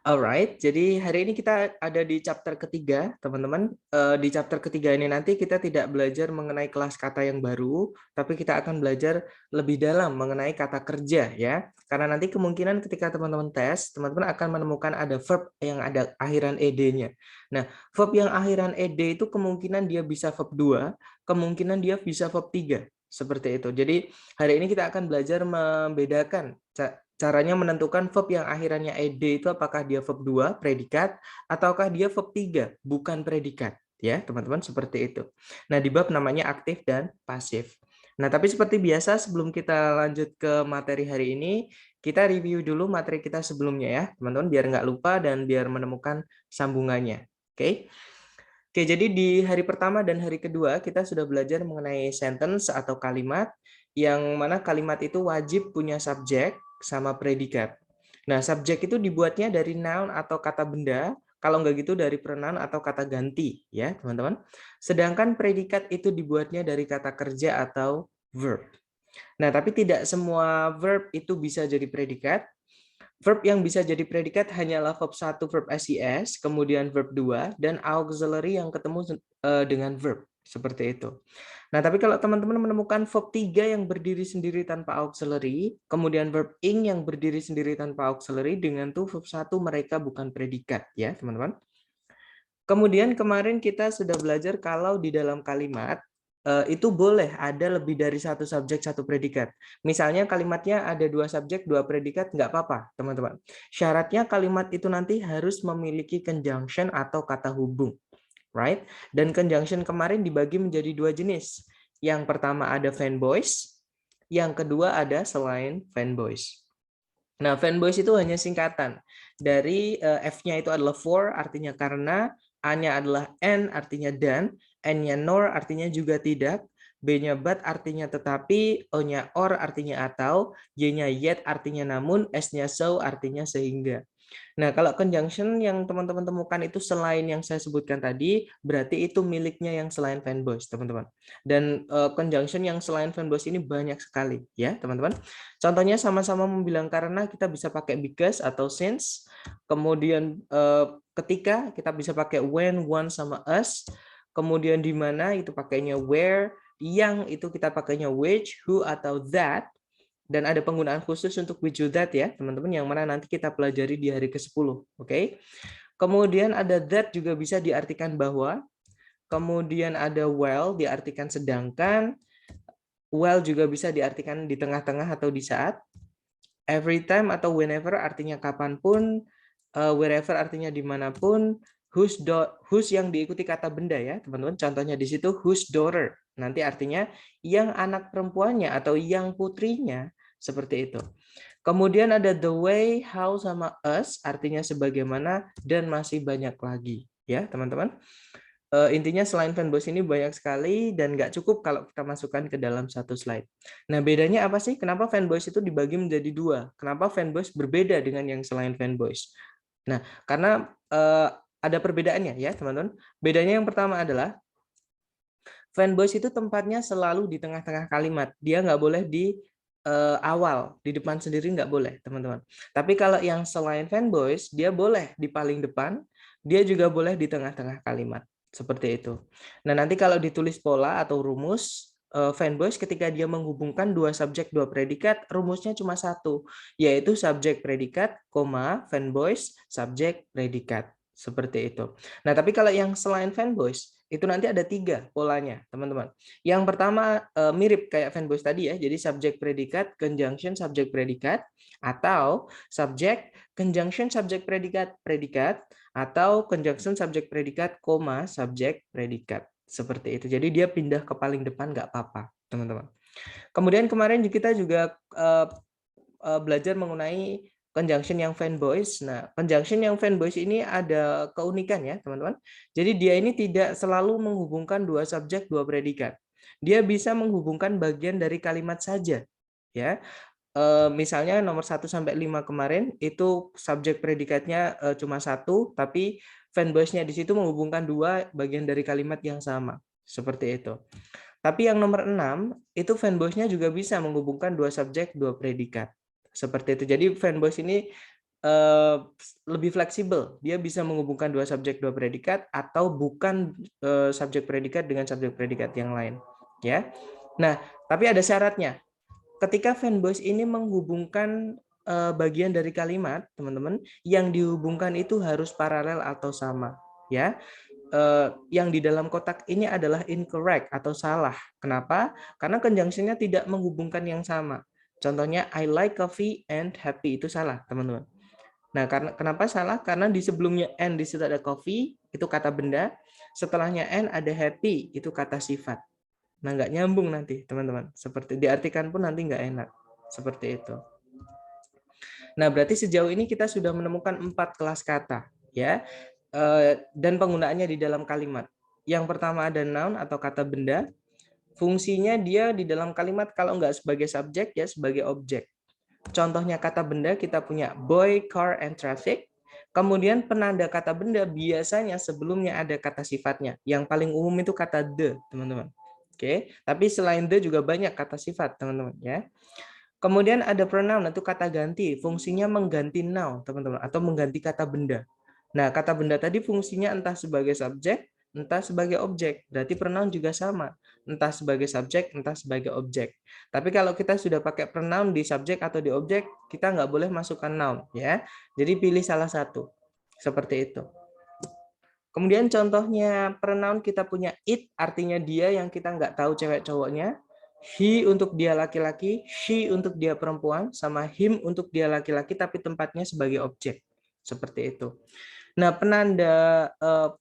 Alright, jadi hari ini kita ada di chapter ketiga, teman-teman. Di chapter ketiga ini nanti kita tidak belajar mengenai kelas kata yang baru, tapi kita akan belajar lebih dalam mengenai kata kerja ya. Karena nanti kemungkinan ketika teman-teman tes, teman-teman akan menemukan ada verb yang ada akhiran ed-nya. Nah, verb yang akhiran ed itu kemungkinan dia bisa verb 2, kemungkinan dia bisa verb 3. Seperti itu. Jadi hari ini kita akan belajar membedakan caranya menentukan verb yang akhirannya ed itu apakah dia verb 2 predikat ataukah dia verb 3 bukan predikat ya teman-teman, seperti itu. Nah di bab namanya aktif dan pasif. Nah tapi seperti biasa sebelum kita lanjut ke materi hari ini, kita review dulu materi kita sebelumnya ya teman-teman, biar nggak lupa dan biar menemukan sambungannya. Oke. Oke, jadi di hari pertama dan hari kedua kita sudah belajar mengenai sentence atau kalimat, yang mana kalimat itu wajib punya subjek sama predikat. Nah, subjek itu dibuatnya dari noun atau kata benda, kalau nggak gitu dari pronoun atau kata ganti, ya teman-teman. Sedangkan predikat itu dibuatnya dari kata kerja atau verb. Nah, tapi tidak semua verb itu bisa jadi predikat. Verb yang bisa jadi predikat hanyalah verb 1, verb SIS, kemudian verb 2, dan auxiliary yang ketemu dengan verb. Seperti itu. Nah, tapi kalau teman-teman menemukan verb 3 yang berdiri sendiri tanpa auxiliary, kemudian verb ing yang berdiri sendiri tanpa auxiliary, dengan tuh verb 1 mereka bukan predikat, ya teman-teman. Kemudian kemarin kita sudah belajar kalau di dalam kalimat, itu boleh ada lebih dari satu subjek, satu predikat. Misalnya kalimatnya ada 2 subjek, 2 predikat, nggak apa-apa, teman-teman. Syaratnya kalimat itu nanti harus memiliki conjunction atau kata hubung, right? Dan conjunction kemarin dibagi menjadi 2 jenis. Yang pertama ada fanboys, yang kedua ada selain fanboys. Nah, fanboys itu hanya singkatan. Dari F-nya itu adalah for, artinya karena, A-nya adalah and, artinya dan, N-nya nor, artinya juga tidak, B-nya but, artinya tetapi, O-nya or, artinya atau, Y-nya yet, artinya namun, S-nya so, artinya sehingga. Nah, kalau conjunction yang teman-teman temukan itu selain yang saya sebutkan tadi, berarti itu miliknya yang selain fanboys, teman-teman. Dan conjunction yang selain fanboys ini banyak sekali, ya, teman-teman. Contohnya sama-sama membilang karena kita bisa pakai because atau since. Kemudian ketika kita bisa pakai when, once sama us. Kemudian di mana itu pakainya where, yang itu kita pakainya which, who atau that. Dan ada penggunaan khusus untuk which that ya, teman-teman, yang mana nanti kita pelajari di hari ke-10. Oke. Kemudian ada that juga bisa diartikan bahwa. Kemudian ada well diartikan sedangkan. Well juga bisa diartikan di tengah-tengah atau di saat. Every time atau whenever artinya kapanpun. Wherever artinya dimanapun. Whose yang diikuti kata benda ya, teman-teman. Contohnya di situ whose daughter. Nanti artinya yang anak perempuannya atau yang putrinya. Seperti itu. Kemudian ada the way, how, sama us, artinya sebagaimana, dan masih banyak lagi. Ya, teman-teman. Intinya selain fanboys ini banyak sekali, dan nggak cukup kalau kita masukkan ke dalam satu slide. Nah, bedanya apa sih? Kenapa fanboys itu dibagi menjadi 2? Kenapa fanboys berbeda dengan yang selain fanboys? Nah, karena ada perbedaannya ya, teman-teman. Bedanya yang pertama adalah fanboys itu tempatnya selalu di tengah-tengah kalimat. Dia nggak boleh di awal, di depan sendiri nggak boleh, teman-teman. Tapi kalau yang selain fanboys, dia boleh di paling depan, dia juga boleh di tengah-tengah kalimat. Seperti itu. Nah, nanti kalau ditulis pola atau rumus, fanboys ketika dia menghubungkan 2 subjek, 2 predikat, rumusnya cuma satu, yaitu subjek predikat, fanboys, subjek predikat. Seperti itu. Nah, tapi kalau yang selain fanboys, itu nanti ada 3 polanya, teman-teman. Yang pertama mirip kayak fanboys tadi ya, jadi subjek predikat, conjunction subjek predikat, atau subjek, conjunction subjek predikat, predikat, atau conjunction subjek predikat, koma, subjek predikat. Seperti itu. Jadi dia pindah ke paling depan nggak apa-apa, teman-teman. Kemudian kemarin kita juga belajar mengenai conjunction yang fanboys. Nah, conjunction yang fanboys ini ada keunikan ya, teman-teman. Jadi dia ini tidak selalu menghubungkan 2 subjek, 2 predikat. Dia bisa menghubungkan bagian dari kalimat saja. Ya. Misalnya nomor 1 sampai 5 kemarin itu subjek predikatnya cuma 1, tapi fanboys-nya di situ menghubungkan 2 bagian dari kalimat yang sama. Seperti itu. Tapi yang nomor 6 itu fanboys-nya juga bisa menghubungkan 2 subjek, 2 predikat. Seperti itu. Jadi fanboys ini lebih fleksibel. Dia bisa menghubungkan dua subjek dua predikat atau bukan subjek predikat dengan subjek predikat yang lain. Ya. Nah, tapi ada syaratnya. Ketika fanboys ini menghubungkan bagian dari kalimat, teman-teman, yang dihubungkan itu harus paralel atau sama. Ya. Yang di dalam kotak ini adalah incorrect atau salah. Kenapa? Karena conjunction-nya tidak menghubungkan yang sama. Contohnya I like coffee and happy itu salah, teman-teman. Nah, kenapa salah? Karena di sebelumnya and di situ ada coffee, itu kata benda. Setelahnya and ada happy, itu kata sifat. Nah, nggak nyambung nanti, teman-teman. Seperti diartikan pun nanti nggak enak. Seperti itu. Nah, berarti sejauh ini kita sudah menemukan 4 kelas kata, ya, dan penggunaannya di dalam kalimat. Yang pertama ada noun atau kata benda. Fungsinya dia di dalam kalimat kalau nggak sebagai subjek, ya sebagai objek. Contohnya kata benda kita punya boy, car, and traffic. Kemudian penanda kata benda biasanya sebelumnya ada kata sifatnya. Yang paling umum itu kata the, teman-teman. Oke, tapi selain the juga banyak kata sifat, teman-teman, ya. Kemudian ada pronoun, itu kata ganti. Fungsinya mengganti noun, teman-teman, atau mengganti kata benda. Nah, kata benda tadi fungsinya entah sebagai subjek, entah sebagai objek. Berarti pronoun juga sama. Entah sebagai subjek, entah sebagai objek. Tapi kalau kita sudah pakai pronoun di subjek atau di objek, kita nggak boleh masukkan noun, ya. Jadi pilih salah satu. Seperti itu. Kemudian contohnya pronoun kita punya it, artinya dia yang kita nggak tahu cewek cowoknya. He untuk dia laki-laki, she untuk dia perempuan, sama him untuk dia laki-laki tapi tempatnya sebagai objek. Seperti itu. Nah, penanda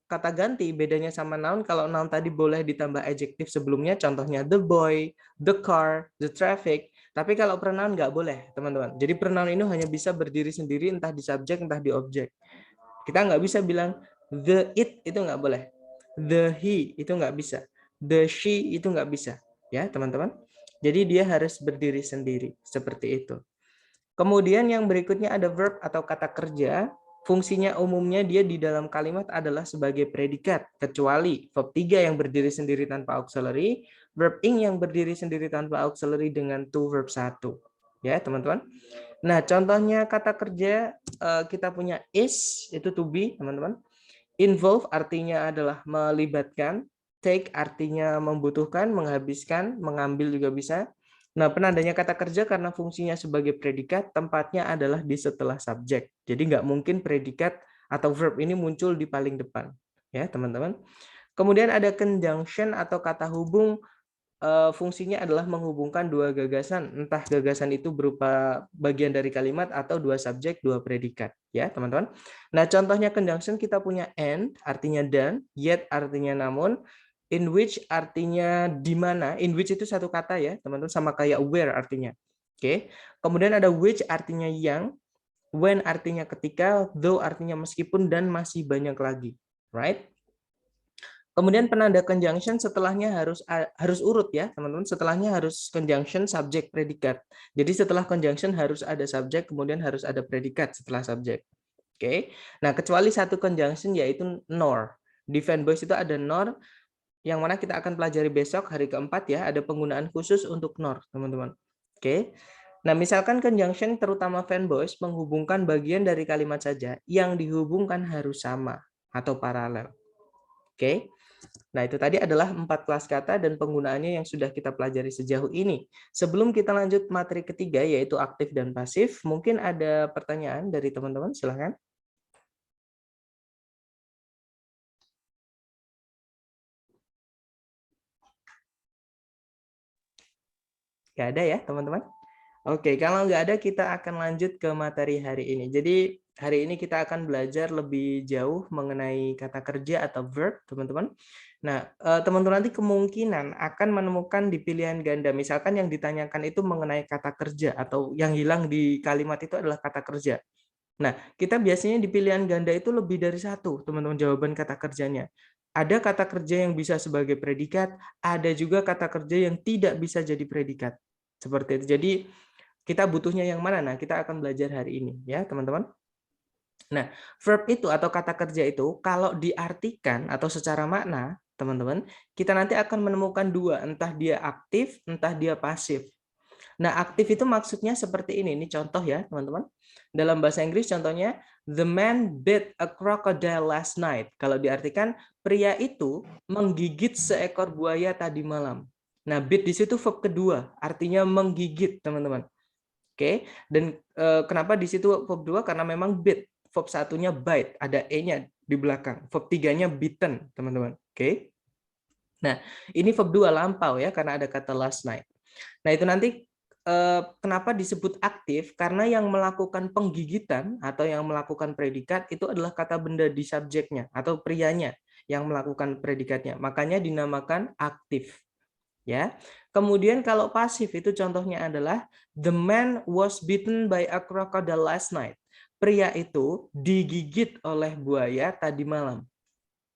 kata ganti bedanya sama noun, kalau noun tadi boleh ditambah adjektif sebelumnya, contohnya the boy, the car, the traffic. Tapi kalau pronoun nggak boleh, teman-teman. Jadi pronoun ini hanya bisa berdiri sendiri entah di subjek, entah di objek. Kita nggak bisa bilang the it itu nggak boleh. The he itu nggak bisa. The she itu nggak bisa. Ya, teman-teman. Jadi dia harus berdiri sendiri. Seperti itu. Kemudian yang berikutnya ada verb atau kata kerja. Fungsinya umumnya dia di dalam kalimat adalah sebagai predikat. Kecuali verb 3 yang berdiri sendiri tanpa auxiliary. Verb ing yang berdiri sendiri tanpa auxiliary dengan to verb 1. Ya, teman-teman. Nah, contohnya kata kerja kita punya is, itu to be, teman-teman. Involve artinya adalah melibatkan. Take artinya membutuhkan, menghabiskan, mengambil juga bisa. Nah, penandanya kata kerja karena fungsinya sebagai predikat, tempatnya adalah di setelah subjek. Jadi nggak mungkin predikat atau verb ini muncul di paling depan. Ya, teman-teman. Kemudian ada conjunction atau kata hubung. Fungsinya adalah menghubungkan dua gagasan, entah gagasan itu berupa bagian dari kalimat atau dua subjek, dua predikat, ya teman-teman. Nah, contohnya conjunction kita punya and artinya dan, yet artinya namun, in which artinya di mana, in which itu satu kata ya teman-teman, sama kayak where artinya. Oke. Kemudian ada which artinya yang, when artinya ketika, though artinya meskipun, dan masih banyak lagi, right? Kemudian penanda conjunction setelahnya harus urut ya, teman-teman. Setelahnya harus conjunction subjek predikat. Jadi setelah conjunction harus ada subjek, kemudian harus ada predikat setelah subjek. Oke. Nah, kecuali satu conjunction yaitu nor. Di fanboys itu ada nor yang mana kita akan pelajari besok hari keempat ya, ada penggunaan khusus untuk nor, teman-teman. Oke. Nah, misalkan conjunction terutama fanboys menghubungkan bagian dari kalimat saja, yang dihubungkan harus sama atau paralel. Oke. Nah, itu tadi adalah 4 kelas kata dan penggunaannya yang sudah kita pelajari sejauh ini. Sebelum kita lanjut materi ketiga, yaitu aktif dan pasif, mungkin ada pertanyaan dari teman-teman, silahkan. Nggak ada ya, teman-teman? Oke, kalau nggak ada, kita akan lanjut ke materi hari ini. Jadi, hari ini kita akan belajar lebih jauh mengenai kata kerja atau verb, teman-teman. Nah, teman-teman nanti kemungkinan akan menemukan di pilihan ganda. Misalkan yang ditanyakan itu mengenai kata kerja atau yang hilang di kalimat itu adalah kata kerja. Nah, kita biasanya di pilihan ganda itu lebih dari satu, teman-teman, jawaban kata kerjanya. Ada kata kerja yang bisa sebagai predikat, ada juga kata kerja yang tidak bisa jadi predikat. Seperti itu. Jadi, kita butuhnya yang mana? Nah, kita akan belajar hari ini, ya, teman-teman. Nah, verb itu atau kata kerja itu, kalau diartikan atau secara makna, teman-teman, kita nanti akan menemukan dua, entah dia aktif, entah dia pasif. Nah, aktif itu maksudnya seperti ini contoh ya, teman-teman. Dalam bahasa Inggris contohnya, the man bit a crocodile last night. Kalau diartikan, pria itu menggigit seekor buaya tadi malam. Nah, bit di situ verb kedua, artinya menggigit, teman-teman. Oke, dan kenapa di situ verb 2? Karena memang bit. Verb satunya bite, ada e-nya di belakang. Verb 3-nya bitten, teman-teman. Oke. Nah, ini verb 2 lampau ya, karena ada kata last night. Nah, itu nanti kenapa disebut aktif? Karena yang melakukan penggigitan atau yang melakukan predikat itu adalah kata benda di subjeknya atau prianya yang melakukan predikatnya. Makanya dinamakan aktif. Ya. Kemudian kalau pasif itu contohnya adalah the man was bitten by a crocodile last night. Pria itu digigit oleh buaya tadi malam.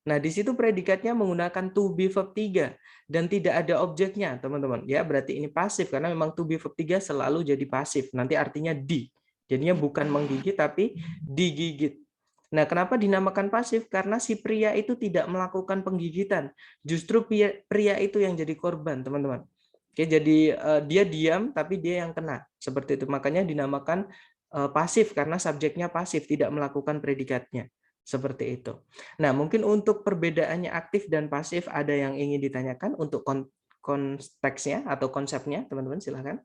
Nah, di situ predikatnya menggunakan to be verb 3 dan tidak ada objeknya, teman-teman. Ya, berarti ini pasif karena memang to be verb 3 selalu jadi pasif. Nanti artinya di. Jadinya bukan menggigit tapi digigit. Nah, kenapa dinamakan pasif? Karena si pria itu tidak melakukan penggigitan. Justru pria itu yang jadi korban, teman-teman. Oke, jadi dia diam tapi dia yang kena. Seperti itu. Makanya dinamakan pasif karena subjeknya pasif, tidak melakukan predikatnya. Seperti itu. Nah, mungkin untuk perbedaannya aktif dan pasif ada yang ingin ditanyakan untuk konteksnya atau konsepnya, teman-teman silakan.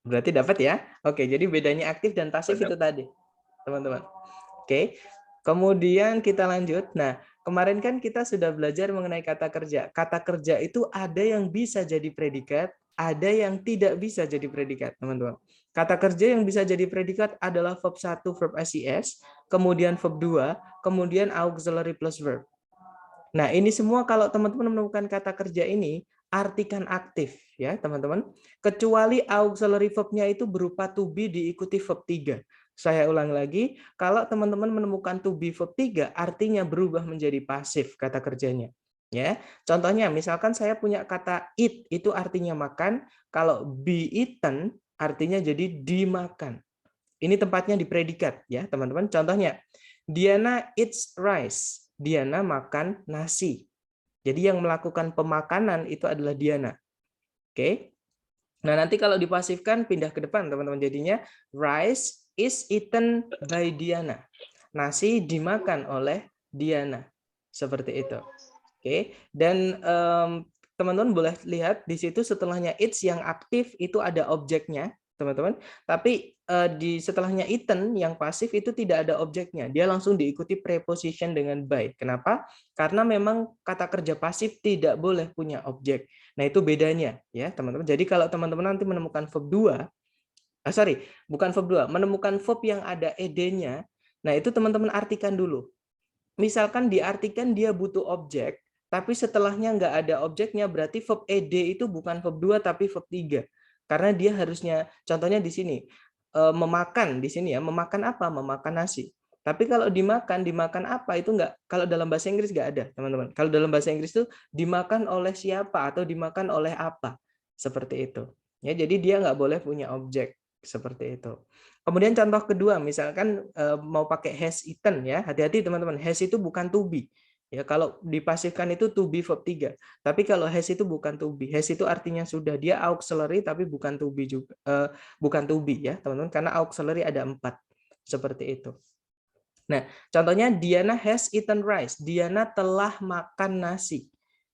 Berarti dapat ya? Oke, jadi bedanya aktif dan pasif itu tadi, teman-teman. Oke, kemudian kita lanjut. Nah, kemarin kan kita sudah belajar mengenai kata kerja. Kata kerja itu ada yang bisa jadi predikat, ada yang tidak bisa jadi predikat, teman-teman. Kata kerja yang bisa jadi predikat adalah verb 1, verb SIS, kemudian verb 2, kemudian auxiliary plus verb. Nah, ini semua kalau teman-teman menemukan kata kerja ini, artikan aktif ya, teman-teman. Kecuali auxiliary verb-nya itu berupa to be diikuti verb 3. Saya ulang lagi, kalau teman-teman menemukan to be verb 3, artinya berubah menjadi pasif kata kerjanya. Ya, contohnya misalkan saya punya kata eat, itu artinya makan, kalau be eaten artinya jadi dimakan. Ini tempatnya di predikat ya, teman-teman. Contohnya, Diana eats rice. Diana makan nasi. Jadi yang melakukan pemakanan itu adalah Diana. Oke. Nah, nanti kalau dipasifkan pindah ke depan, teman-teman. Jadinya rice is eaten by Diana. Nasi dimakan oleh Diana. Seperti itu. Oke. Dan teman-teman boleh lihat di situ setelahnya it's yang aktif itu ada objeknya, teman-teman. Tapi di setelahnya eaten yang pasif itu tidak ada objeknya. Dia langsung diikuti preposition dengan by. Kenapa? Karena memang kata kerja pasif tidak boleh punya objek. Nah, itu bedanya ya, teman-teman. Jadi kalau teman-teman nanti menemukan verb 2, bukan verb 2, menemukan verb yang ada ed-nya, nah itu teman-teman artikan dulu. Misalkan diartikan dia butuh objek, tapi setelahnya nggak ada objeknya, berarti verb ed itu bukan verb 2 tapi verb 3. Karena dia harusnya, contohnya di sini, memakan di sini ya, memakan apa? Memakan nasi. Tapi kalau dimakan apa itu enggak. Kalau dalam bahasa Inggris enggak ada, teman-teman. Kalau dalam bahasa Inggris itu dimakan oleh siapa atau dimakan oleh apa. Seperti itu. Ya, jadi dia nggak boleh punya objek seperti itu. Kemudian contoh kedua, misalkan mau pakai has eaten ya. Hati-hati teman-teman, has itu bukan to be. Ya, kalau dipasifkan itu to be verb 3. Tapi kalau has itu bukan to be. Has itu artinya sudah, dia auxiliary tapi bukan to be juga. Bukan to be ya, teman-teman, karena auxiliary ada 4. Seperti itu. Nah, contohnya Diana has eaten rice. Diana telah makan nasi.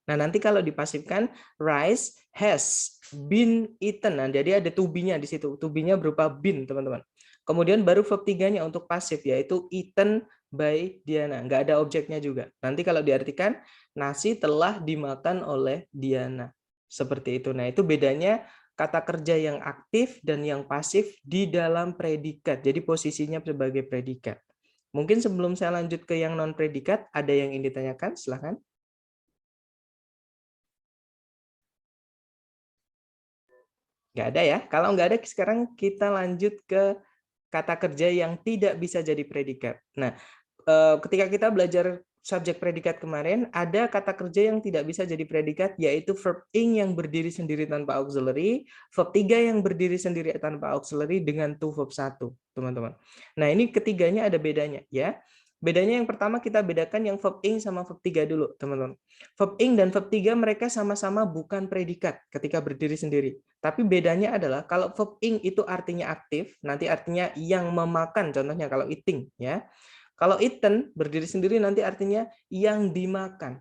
Nah, nanti kalau dipasifkan rice has been eaten. Nah, jadi ada to be-nya di situ. To be-nya berupa been, teman-teman. Kemudian baru verb 3-nya untuk pasif yaitu eaten by Diana. Nggak ada objeknya juga. Nanti kalau diartikan nasi telah dimakan oleh Diana. Seperti itu. Nah, itu bedanya kata kerja yang aktif dan yang pasif di dalam predikat. Jadi posisinya sebagai predikat. Mungkin sebelum saya lanjut ke yang non predikat, ada yang ingin ditanyakan? Silahkan. Nggak ada ya? Kalau nggak ada, sekarang kita lanjut ke kata kerja yang tidak bisa jadi predikat. Nah, ketika kita belajar subjek predikat kemarin, ada kata kerja yang tidak bisa jadi predikat, yaitu verb ing yang berdiri sendiri tanpa auxiliary, verb 3 yang berdiri sendiri tanpa auxiliary dengan to verb 1, teman-teman. Nah, ini ketiganya ada bedanya ya. Bedanya yang pertama kita bedakan yang verb ing sama verb 3 dulu, teman-teman. Verb ing dan verb 3 mereka sama-sama bukan predikat ketika berdiri sendiri. Tapi bedanya adalah kalau verb ing itu artinya aktif, nanti artinya yang memakan, contohnya kalau eating, ya. Kalau eaten berdiri sendiri nanti artinya yang dimakan.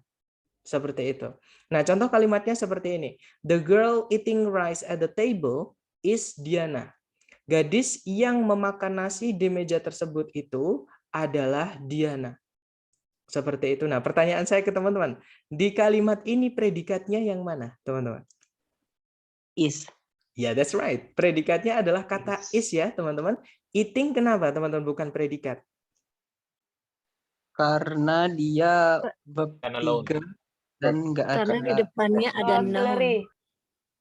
Seperti itu. Nah, contoh kalimatnya seperti ini. The girl eating rice at the table is Diana. Gadis yang memakan nasi di meja tersebut itu adalah Diana. Seperti itu. Nah, pertanyaan saya ke teman-teman, di kalimat ini predikatnya yang mana, teman-teman? Is. Ya, that's right. Predikatnya adalah kata is ya, teman-teman. Eating kenapa, teman-teman, bukan predikat? Karena dia verb Karena loan. 3 dan nggak Karena di ada depannya ada noun. Auxiliary.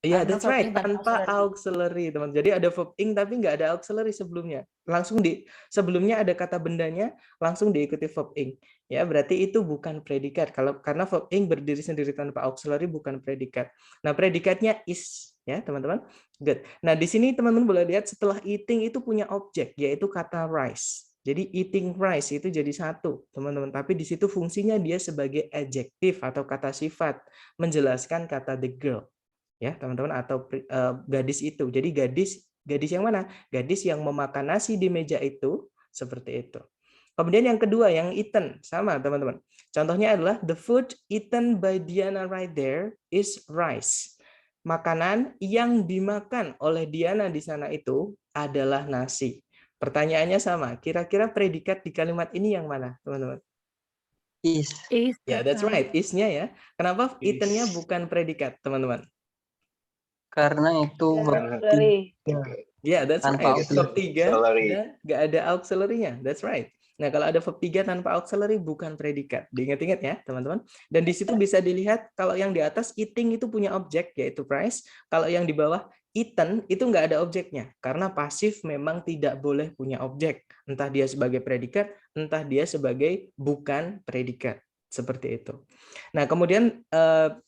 Iya, Karena that's verb right. ing tanpa Tanpa auxiliary, teman. Jadi ada verb ing tapi nggak ada auxiliary sebelumnya. Langsung sebelumnya ada kata bendanya, langsung diikuti verb ing. Ya, berarti itu bukan predikat. Karena verb ing berdiri sendiri tanpa auxiliary bukan predikat. Nah, predikatnya is, ya, teman-teman. Good. Nah, di sini teman-teman boleh lihat setelah eating itu punya objek, yaitu kata rice. Jadi eating rice itu jadi satu, teman-teman. Tapi di situ fungsinya dia sebagai adjektif atau kata sifat menjelaskan kata the girl. Ya, teman-teman, atau gadis itu. Jadi gadis yang mana? Gadis yang memakan nasi di meja itu, seperti itu. Kemudian yang kedua, yang eaten, sama teman-teman. Contohnya adalah the food eaten by Diana right there is rice. Makanan yang dimakan oleh Diana di sana itu adalah nasi. Pertanyaannya sama. Kira-kira predikat di kalimat ini yang mana, teman-teman? is. Ya, that's right. Is-nya ya. Kenapa eaten-nya bukan predikat, teman-teman? Karena itu verb auxiliary. 3 Ya, that's tanpa right. Verb 3 Auxiliary. nggak ada auxiliary-nya. That's right. Nah, kalau ada verb 3 tanpa auxiliary bukan predikat. Diingat-ingat ya, teman-teman. Dan di situ bisa dilihat kalau yang di atas eating itu punya objek yaitu price. Kalau yang di bawah eaten itu nggak ada objeknya karena pasif memang tidak boleh punya objek. Entah dia sebagai predikat, entah dia sebagai bukan predikat. Seperti itu. Nah, kemudian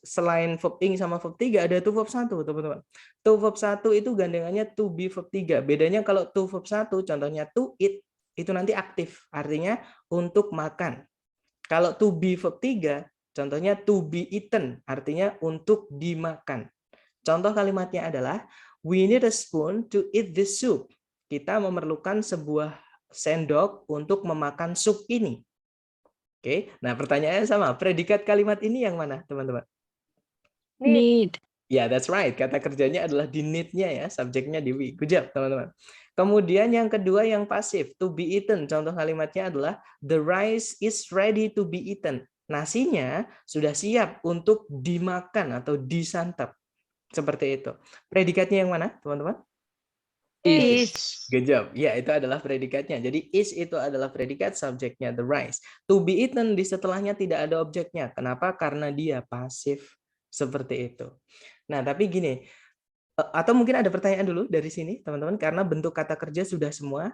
selain verb ing sama verb 3 ada to verb 1, teman-teman. To verb 1 itu gandengannya to be verb 3. Bedanya kalau to verb 1 contohnya to eat itu nanti aktif, artinya untuk makan. Kalau to be verb 3 contohnya to be eaten, artinya untuk dimakan. Contoh kalimatnya adalah we need a spoon to eat this soup. Kita memerlukan sebuah sendok untuk memakan sup ini. Oke, nah pertanyaannya sama. Predikat kalimat ini yang mana, teman-teman? Need. Ya, that's right. Kata kerjanya adalah di need-nya ya, subjeknya di we. Good job, teman-teman. Kemudian yang kedua yang pasif, to be eaten. Contoh kalimatnya adalah the rice is ready to be eaten. Nasinya sudah siap untuk dimakan atau disantap. Seperti itu. Predikatnya yang mana, teman-teman? Is. Good job. Ya, itu adalah predikatnya. Jadi is itu adalah predikat, subjeknya the rice. To be eaten di setelahnya tidak ada objeknya. Kenapa? Karena dia pasif. Seperti itu. Nah, tapi gini, atau mungkin ada pertanyaan dulu dari sini, teman-teman, karena bentuk kata kerja sudah semua.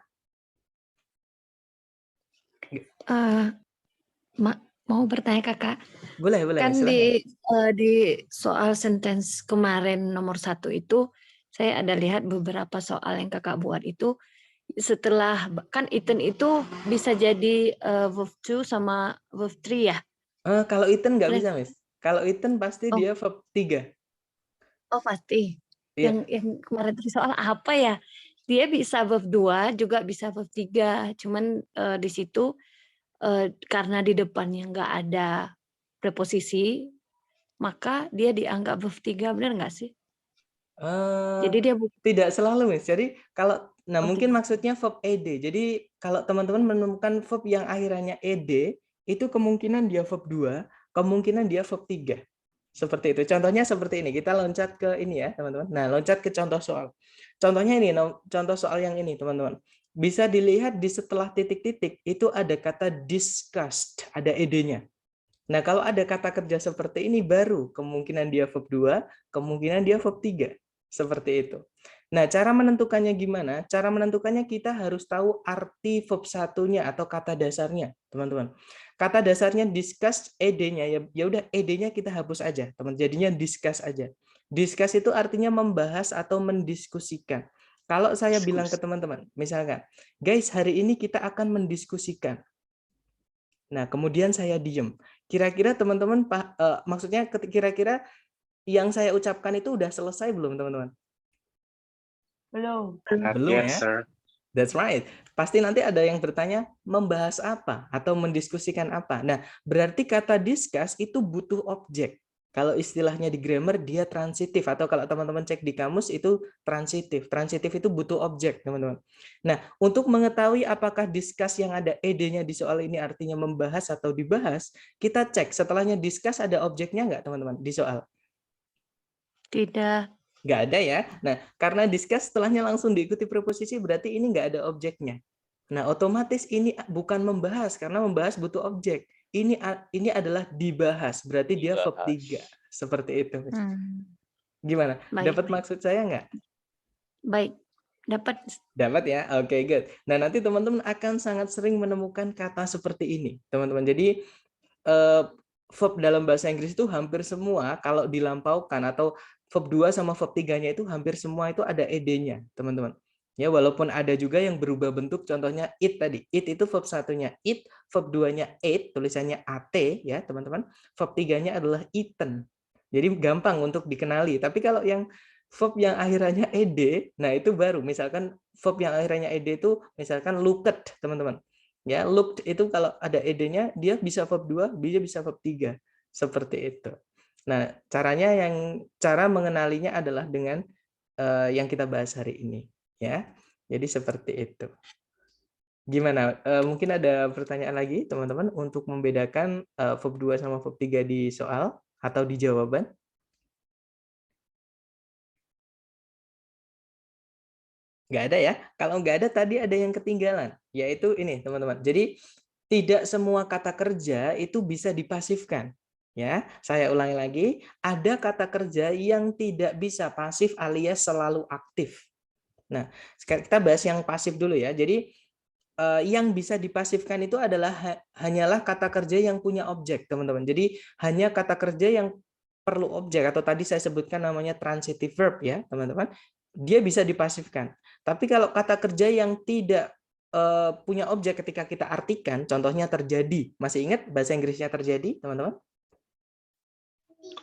Mau bertanya kakak, Boleh, kan silakan. di soal sentence kemarin nomor 1 itu saya ada lihat beberapa soal yang kakak buat itu setelah kan eaten itu bisa jadi verb 2 sama verb 3 ya? Kalau eaten nggak bisa, Miss. Kalau eaten pasti Oh. dia verb 3. Oh pasti. Iya. Yang kemarin tadi soal apa ya? Dia bisa verb 2 juga bisa verb 3. Cuman di situ karena di depannya nggak ada preposisi, maka dia dianggap verb 3, benar nggak sih? Jadi dia tidak selalu, Miss. Jadi kalau mungkin tidak. maksudnya verb ed. Jadi kalau teman-teman menemukan verb yang akhirannya ed, itu kemungkinan dia verb 2, kemungkinan dia verb 3. Seperti itu. Contohnya seperti ini. Kita loncat ke ini ya, teman-teman. Nah, loncat ke contoh soal. Contohnya ini, contoh soal yang ini, teman-teman. Bisa dilihat di setelah titik-titik itu ada kata discussed, ada ed-nya. Nah, kalau ada kata kerja seperti ini baru kemungkinan dia verb 2, kemungkinan dia verb 3. Seperti itu. Nah, cara menentukannya gimana? Cara menentukannya kita harus tahu arti verb satunya atau kata dasarnya, teman-teman. Kata dasarnya discuss, ed-nya ya udah ed-nya kita hapus aja, teman. Jadinya discuss aja. Discuss itu artinya membahas atau mendiskusikan. Kalau saya bilang ke teman-teman, misalkan, guys, hari ini kita akan mendiskusikan. Nah, kemudian saya diem. Kira-kira teman-teman, maksudnya kira-kira yang saya ucapkan itu udah selesai belum, teman-teman? Belum. Belum ya? That's right. Pasti nanti ada yang bertanya, membahas apa atau mendiskusikan apa. Nah, berarti kata discuss itu butuh objek. Kalau istilahnya di grammar, dia transitif. Atau kalau teman-teman cek di kamus, itu transitif. Transitif itu butuh objek, teman-teman. Nah, untuk mengetahui apakah discuss yang ada ed-nya di soal ini artinya membahas atau dibahas, kita cek setelahnya discuss ada objeknya nggak, teman-teman, di soal? Tidak. Nggak ada ya. Nah, karena discuss setelahnya langsung diikuti preposisi, berarti ini nggak ada objeknya. Nah, otomatis ini bukan membahas, karena membahas butuh objek. Ini adalah dibahas, berarti dia verb 3. Seperti itu. Gimana? Dapat maksud saya nggak? Baik, dapat. Dapat ya? Oke, good. Nah, nanti teman-teman akan sangat sering menemukan kata seperti ini, teman-teman. Jadi, verb dalam bahasa Inggris itu hampir semua kalau dilampaukan atau verb 2 sama verb 3-nya itu hampir semua itu ada ed-nya, teman-teman. Ya, walaupun ada juga yang berubah bentuk, contohnya it tadi. It itu verb 1-nya it, verb 2-nya ate, tulisannya at ya, teman-teman. Verb 3-nya adalah eaten. Jadi gampang untuk dikenali. Tapi kalau yang verb yang akhirannya ed, nah itu baru. Misalkan verb yang akhirannya ed itu misalkan looked, teman-teman. Ya, looked itu kalau ada ed-nya dia bisa verb 2, dia bisa verb 3. Seperti itu. Nah, cara mengenalinya adalah dengan yang kita bahas hari ini, ya. Jadi seperti itu. Gimana? Mungkin ada pertanyaan lagi, teman-teman, untuk membedakan verb 2 sama verb 3 di soal atau di jawaban? Nggak ada ya? Kalau nggak ada, tadi ada yang ketinggalan, yaitu ini, teman-teman. Jadi, tidak semua kata kerja itu bisa dipasifkan. Ya, saya ulangi lagi, ada kata kerja yang tidak bisa pasif alias selalu aktif. Nah, sekarang kita bahas yang pasif dulu ya. Jadi yang bisa dipasifkan itu adalah hanyalah kata kerja yang punya objek, teman-teman. Jadi hanya kata kerja yang perlu objek atau tadi saya sebutkan namanya transitive verb ya, teman-teman. Dia bisa dipasifkan. Tapi kalau kata kerja yang tidak punya objek ketika kita artikan, contohnya terjadi. Masih ingat bahasa Inggrisnya terjadi, teman-teman?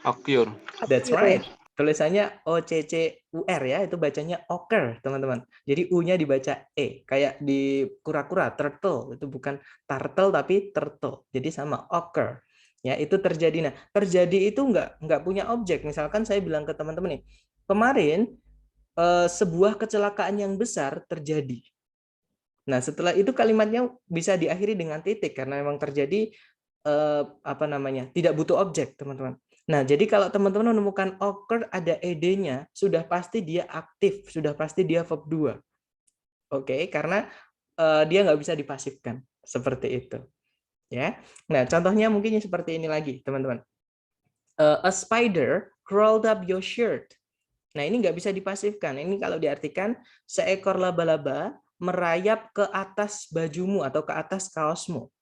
Occur. That's right. Tulisannya OCCUR ya, itu bacanya occur, teman-teman. Jadi U-nya dibaca E, kayak di kura-kura, turtle. Itu bukan turtle tapi turtle. Jadi sama occur. Ya, itu terjadi. Nah, terjadi itu nggak punya objek. Misalkan saya bilang ke teman-teman nih, kemarin sebuah kecelakaan yang besar terjadi. Nah, setelah itu kalimatnya bisa diakhiri dengan titik karena memang terjadi tidak butuh objek, teman-teman. Nah, jadi kalau teman-teman menemukan occur ada ed-nya, sudah pasti dia aktif, sudah pasti dia verb 2. Oke, karena dia nggak bisa dipasifkan. Seperti itu. Ya. Nah, contohnya mungkin seperti ini lagi, teman-teman. A spider crawled up your shirt. Nah, ini nggak bisa dipasifkan. Ini kalau diartikan, seekor laba-laba merayap ke atas bajumu atau ke atas kaosmu.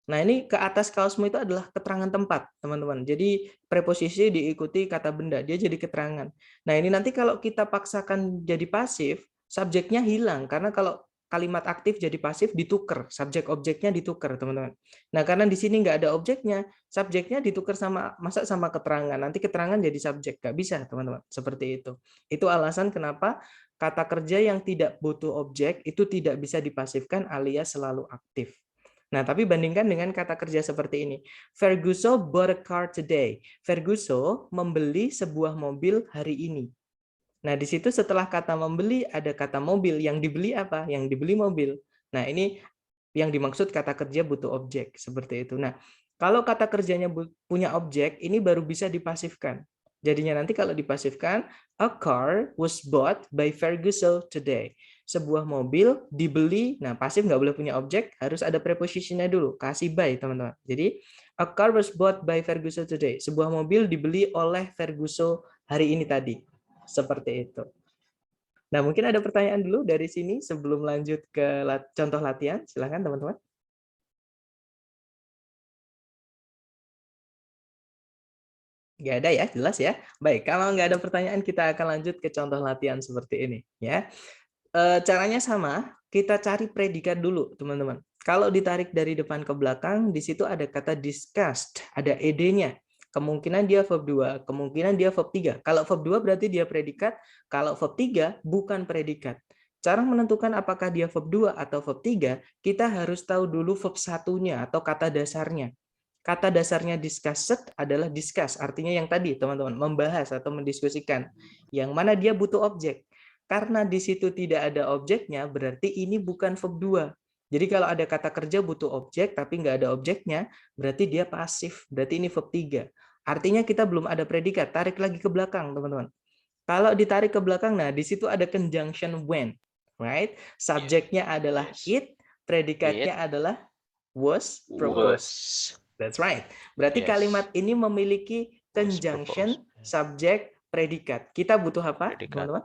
Nah, ini ke atas kaosmu itu adalah keterangan tempat, teman-teman. Jadi preposisi diikuti kata benda, dia jadi keterangan. Nah, ini nanti kalau kita paksakan jadi pasif, subjeknya hilang. Karena kalau kalimat aktif jadi pasif, ditukar. Subjek objeknya ditukar, teman-teman. Nah, karena di sini nggak ada objeknya, subjeknya ditukar sama keterangan. Nanti keterangan jadi subjek. Nggak bisa, teman-teman. Seperti itu. Itu alasan kenapa kata kerja yang tidak butuh objek itu tidak bisa dipasifkan alias selalu aktif. Nah, tapi bandingkan dengan kata kerja seperti ini. Ferguson bought a car today. Ferguson membeli sebuah mobil hari ini. Nah, di situ setelah kata membeli ada kata mobil. Yang dibeli apa? Yang dibeli mobil. Nah, ini yang dimaksud kata kerja butuh objek. Seperti itu. Nah, kalau kata kerjanya punya objek, ini baru bisa dipasifkan. Jadinya nanti kalau dipasifkan, a car was bought by Ferguson today. Sebuah mobil dibeli, nah pasif nggak boleh punya objek, harus ada prepositionnya dulu, kasih by, teman-teman. Jadi, a car was bought by Ferguson today. Sebuah mobil dibeli oleh Ferguson hari ini tadi. Seperti itu. Nah, mungkin ada pertanyaan dulu dari sini sebelum lanjut ke contoh latihan. Silakan, teman-teman. Nggak ada ya, jelas ya. Baik, kalau nggak ada pertanyaan, kita akan lanjut ke contoh latihan seperti ini. Ya. Caranya sama, kita cari predikat dulu, teman-teman. Kalau ditarik dari depan ke belakang, di situ ada kata discussed, ada ed-nya. Kemungkinan dia verb 2, kemungkinan dia verb 3. Kalau verb 2 berarti dia predikat, kalau verb 3 bukan predikat. Cara menentukan apakah dia verb 2 atau verb 3, kita harus tahu dulu verb satunya atau kata dasarnya. Kata dasarnya discussed adalah discuss, artinya yang tadi teman-teman, membahas atau mendiskusikan. Yang mana dia butuh objek. Karena di situ tidak ada objeknya, berarti ini bukan verb 2. Jadi kalau ada kata kerja butuh objek tapi nggak ada objeknya, berarti dia pasif. Berarti ini verb 3. Artinya kita belum ada predikat. Tarik lagi ke belakang, teman-teman. Kalau ditarik ke belakang, nah di situ ada conjunction when, right? Subjeknya adalah it, predikatnya adalah was proposed. That's right. Berarti kalimat ini memiliki conjunction, subjek, predikat. Kita butuh apa, teman-teman?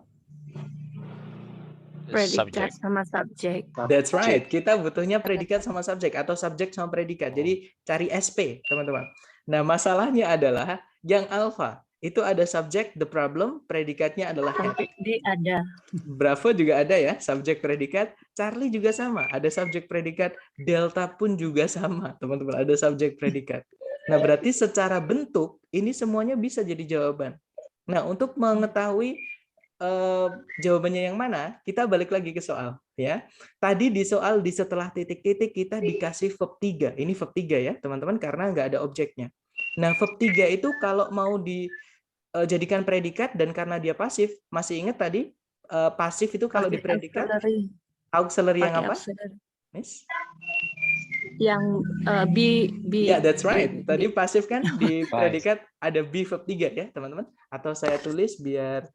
Predikat sama subjek. That's right. Kita butuhnya predikat sama subjek atau subjek sama predikat. Jadi cari SP, teman-teman. Nah, masalahnya adalah yang alpha itu ada subjek the problem, predikatnya adalah head. Ada. Bravo juga ada ya, subjek predikat. Charlie juga sama, ada subjek predikat. Delta pun juga sama, teman-teman, ada subjek predikat. Nah, berarti secara bentuk ini semuanya bisa jadi jawaban. Nah, untuk mengetahui jawabannya yang mana, kita balik lagi ke soal ya. Tadi di soal di setelah titik-titik kita dikasih verb 3. Ini verb 3 ya, teman-teman, karena nggak ada objeknya. Nah, verb 3 itu kalau mau dijadikan predikat dan karena dia pasif, masih ingat tadi pasif itu kalau di predikat auxiliary yang apa? Miss? Yang be. Ya, that's right. Tadi pasif kan di predikat ada be verb 3 ya, teman-teman. Atau saya tulis biar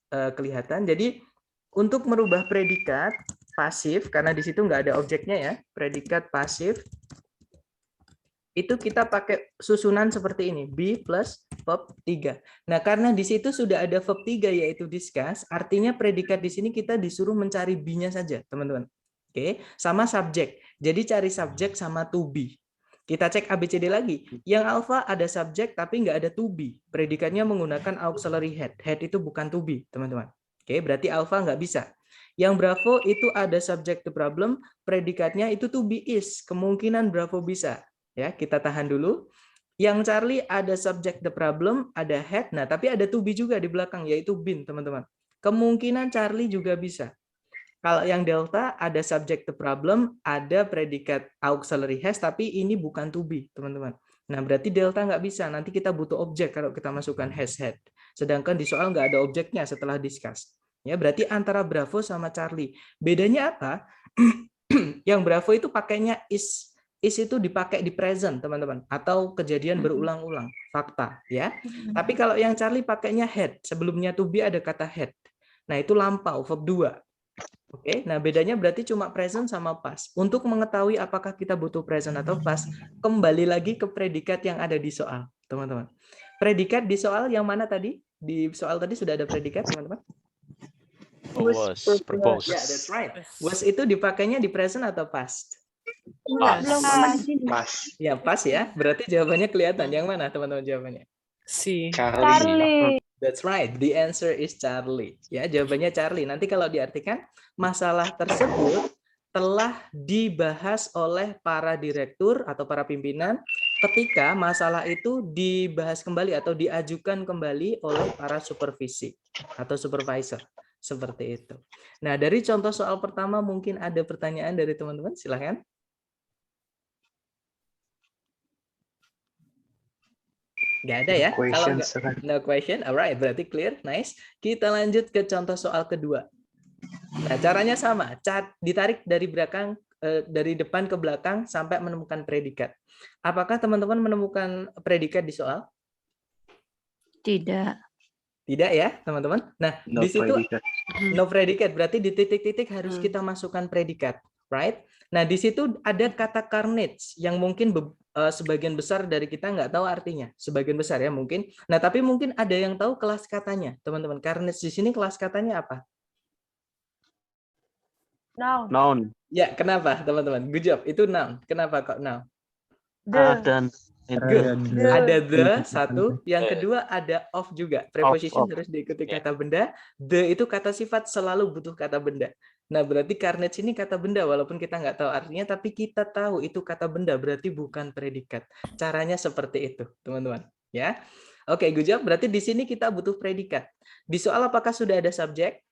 kelihatan. Jadi untuk merubah predikat pasif, karena di situ nggak ada objeknya ya, predikat pasif, itu kita pakai susunan seperti ini, be plus verb 3. Nah, karena di situ sudah ada verb 3 yaitu discuss, artinya predikat di sini kita disuruh mencari be-nya saja, teman-teman. Oke, sama subjek. Jadi cari subjek sama to be. Kita cek ABCD lagi. Yang alpha ada subjek tapi nggak ada to be. Predikatnya menggunakan auxiliary head. Head itu bukan to be, teman-teman. Oke, berarti alpha nggak bisa. Yang bravo itu ada subject the problem, predikatnya itu to be is. Kemungkinan bravo bisa. Ya, kita tahan dulu. Yang Charlie ada subject the problem, ada head. Nah, tapi ada to be juga di belakang, yaitu been, teman-teman. Kemungkinan Charlie juga bisa. Kalau yang delta ada subject the problem, ada predikat auxiliary has, tapi ini bukan to be, teman-teman. Nah, berarti delta nggak bisa. Nanti kita butuh objek kalau kita masukkan has had. Sedangkan di soal nggak ada objeknya setelah discuss. Ya, berarti antara Bravo sama Charlie. Bedanya apa? Yang Bravo itu pakainya is. Is itu dipakai di present, teman-teman. Atau kejadian berulang-ulang. Fakta, ya. Tapi kalau yang Charlie pakainya had. Sebelumnya to be ada kata had. Nah, itu lampau, verb 2. Oke, nah bedanya berarti cuma present sama past. Untuk mengetahui apakah kita butuh present atau past, kembali lagi ke predikat yang ada di soal, teman-teman. Predikat di soal yang mana tadi? Di soal tadi sudah ada predikat, teman-teman? Was proposed. Ya, yeah, that's right. Was itu dipakainya di present atau past? Pas. Ya, pas ya. Berarti jawabannya kelihatan. Yang mana, teman-teman, jawabannya? Si Charlie. That's right. The answer is Charlie. Ya, jawabannya Charlie. Nanti kalau diartikan masalah tersebut telah dibahas oleh para direktur atau para pimpinan ketika masalah itu dibahas kembali atau diajukan kembali oleh para supervisi atau supervisor. Seperti itu. Nah, dari contoh soal pertama mungkin ada pertanyaan dari teman-teman. Silakan. Nggak ada ya? Kalau nggak, no question, alright, berarti clear, nice. Kita lanjut ke contoh soal kedua. Nah, caranya sama, ditarik dari belakang, dari depan ke belakang sampai menemukan predikat. Apakah teman-teman menemukan predikat di soal? Tidak. Tidak ya, teman-teman. Nah, No di situ predikat. no predikat, berarti di titik-titik harus kita masukkan predikat, right? Nah, di situ ada kata carnage yang mungkin sebagian besar dari kita nggak tahu artinya, sebagian besar ya mungkin. Nah, tapi mungkin ada yang tahu kelas katanya, teman-teman. Carnage di sini kelas katanya apa? Noun. Ya, kenapa, teman-teman? Good job. Itu noun. Kenapa kok noun? Dan Good. Ada the satu, yang kedua ada of juga. Preposition harus diikuti kata benda. The itu kata sifat, selalu butuh kata benda. Nah, berarti carnage ini kata benda, walaupun kita nggak tahu artinya, tapi kita tahu itu kata benda, berarti bukan predikat. Caranya seperti itu, teman-teman. Ya, oke, good job. Berarti di sini kita butuh predikat. Di soal apakah sudah ada subjek?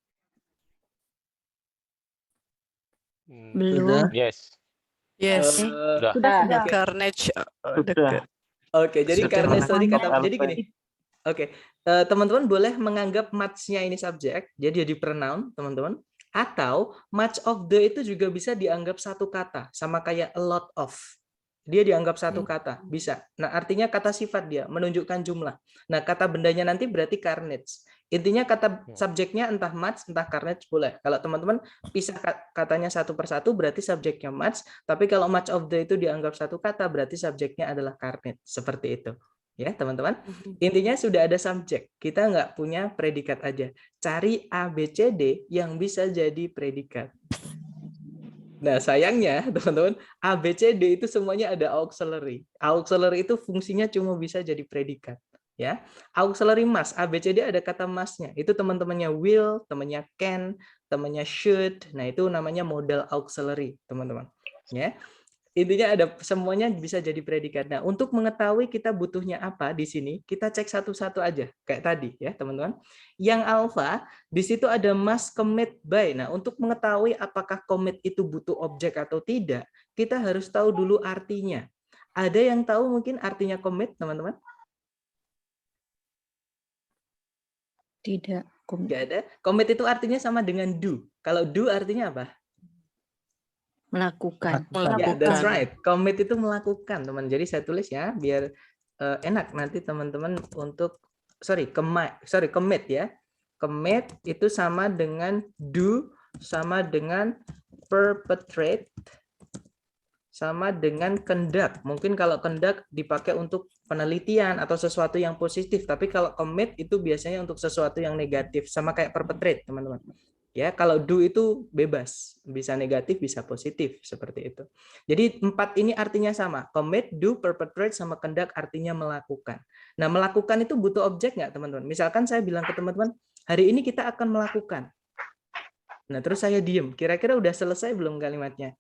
Belum. Yes. Yes. Sudah. Sudah. Oke. Carnage Sudah. dekat. Oke, jadi Sudah. carnage tadi kata Alpha. jadi gini. Oke, teman-teman boleh menganggap much-nya ini subjek, jadi jadi pronoun, teman-teman. Atau much of the itu juga bisa dianggap satu kata, sama kayak a lot of. Dia dianggap satu kata, bisa. Nah, artinya kata sifat dia, menunjukkan jumlah. Nah, kata bendanya nanti berarti carnage. Intinya kata subjeknya entah much, entah carnage boleh. Kalau teman-teman pisah katanya satu persatu, berarti subjeknya much. Tapi kalau much of the itu dianggap satu kata, berarti subjeknya adalah carnage. Seperti itu. Ya, teman-teman. Intinya sudah ada subjek. Kita nggak punya predikat aja. Cari A, B, C, D yang bisa jadi predikat. Nah, sayangnya, teman-teman, A, B, C, D itu semuanya ada auxiliary. Auxiliary itu fungsinya cuma bisa jadi predikat. Ya, auxiliary must, A, B, C, D ada kata must-nya. Itu teman-temannya will, temannya can, temannya should. Nah, itu namanya modal auxiliary, teman-teman. Ya. Intinya ada semuanya bisa jadi predikat. Nah, untuk mengetahui kita butuhnya apa di sini, kita cek satu-satu aja kayak tadi ya, teman-teman. Yang alpha di situ ada must commit by. Nah, untuk mengetahui apakah commit itu butuh objek atau tidak, kita harus tahu dulu artinya. Ada yang tahu mungkin artinya commit, teman-teman? Tidak. Nggak ada. Commit itu artinya sama dengan do. Kalau do artinya apa? Melakukan. Ya, that's right. Commit itu melakukan, teman. Jadi saya tulis ya, biar enak nanti teman-teman untuk commit ya. Commit itu sama dengan do, sama dengan perpetrate, sama dengan conduct. Mungkin kalau conduct dipakai untuk penelitian atau sesuatu yang positif, tapi kalau commit itu biasanya untuk sesuatu yang negatif, sama kayak perpetrate, teman-teman. Ya, kalau do itu bebas, bisa negatif, bisa positif, seperti itu. Jadi 4 ini artinya sama. Commit, do, perpetrate, sama conduct artinya melakukan. Nah, melakukan itu butuh objek nggak, teman-teman? Misalkan saya bilang ke teman-teman, hari ini kita akan melakukan. Nah, terus saya diem. Kira-kira udah selesai belum kalimatnya?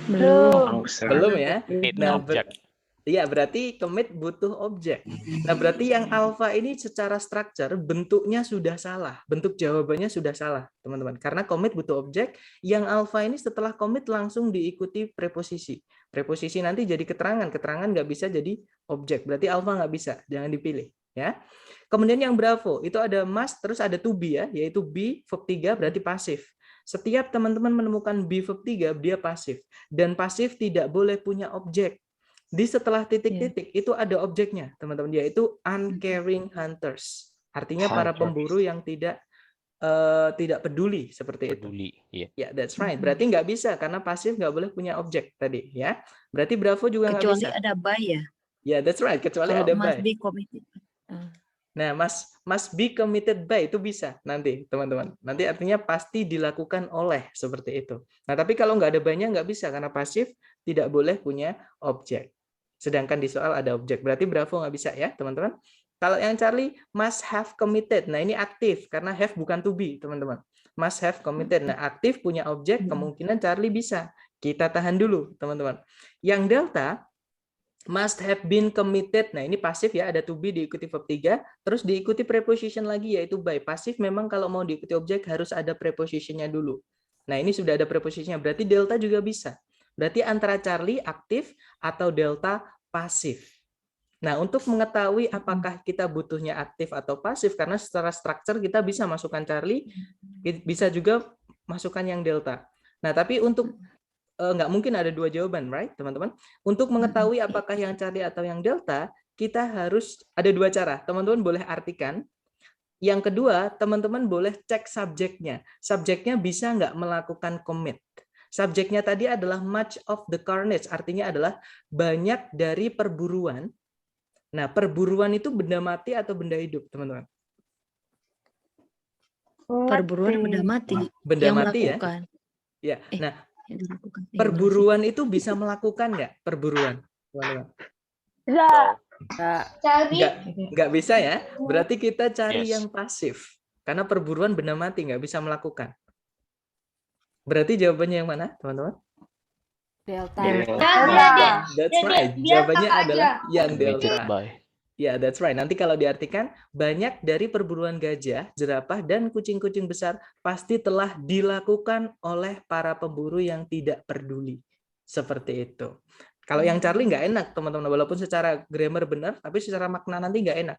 Belum. Belum ya? Need Nah, object. Iya, berarti commit butuh objek. Nah, berarti yang alpha ini secara struktur bentuknya sudah salah. Bentuk jawabannya sudah salah, teman-teman. Karena commit butuh objek, yang alpha ini setelah commit langsung diikuti preposisi. Preposisi nanti jadi keterangan. Keterangan nggak bisa jadi objek. Berarti alpha nggak bisa. Jangan dipilih. Ya. Kemudian yang bravo, itu ada must, terus ada to be ya, yaitu be, verb 3 berarti pasif. Setiap teman-teman menemukan be verb 3, dia pasif. Dan pasif tidak boleh punya objek. Di setelah titik-titik itu ada objeknya, teman-teman, yaitu uncaring hunters. Artinya para pemburu yang tidak peduli seperti itu. Ya, that's right. Berarti nggak bisa karena pasif nggak boleh punya objek tadi, ya. Berarti bravo juga nggak bisa. Kecuali ada by ya. Ya, that's right. Kecuali Kalau ada must by. be committed. Nah, must be committed by itu bisa nanti, teman-teman. Nanti artinya pasti dilakukan oleh seperti itu. Nah, tapi kalau nggak ada by-nya nggak bisa karena pasif tidak boleh punya objek. Sedangkan di soal ada objek. Berarti bravo nggak bisa ya, teman-teman. Kalau yang Charlie, must have committed. Nah, ini aktif karena have bukan to be, teman-teman. Must have committed. Nah, aktif punya objek, kemungkinan Charlie bisa. Kita tahan dulu, teman-teman. Yang delta, must have been committed. Nah, ini pasif ya, ada to be diikuti verb 3, terus diikuti preposition lagi yaitu by. Pasif memang kalau mau diikuti objek harus ada prepositionnya dulu. Nah, ini sudah ada prepositionnya, berarti delta juga bisa. Berarti antara Charlie aktif atau delta pasif. Nah, untuk mengetahui apakah kita butuhnya aktif atau pasif, karena secara struktur kita bisa masukkan Charlie, bisa juga masukkan yang delta. Nah, tapi untuk nggak mungkin ada dua jawaban, right, teman-teman? Untuk mengetahui apakah yang Charlie atau yang delta, kita harus ada dua cara. Teman-teman boleh artikan. Yang kedua, teman-teman boleh cek subjeknya. Subjeknya bisa nggak melakukan commit. Subjeknya tadi adalah much of the carnage, artinya adalah banyak dari perburuan. Nah, perburuan itu benda mati atau benda hidup, teman-teman? Perburuan benda mati. Benda yang mati melakukan. Ya. Nah, Dilakukan. perburuan itu bisa melakukan nggak perburuan, teman-teman? Nggak bisa ya. Berarti kita cari yang pasif. Karena perburuan benda mati nggak bisa melakukan. Berarti jawabannya yang mana, teman-teman? Delta. That's right. Jawabannya adalah yang Immediate delta. by. Ya, that's right. Nanti kalau diartikan, banyak dari perburuan gajah, jerapah, dan kucing-kucing besar pasti telah dilakukan oleh para pemburu yang tidak peduli. Seperti itu. Kalau yang Charlie nggak enak, teman-teman. Walaupun secara grammar benar, tapi secara makna nanti nggak enak.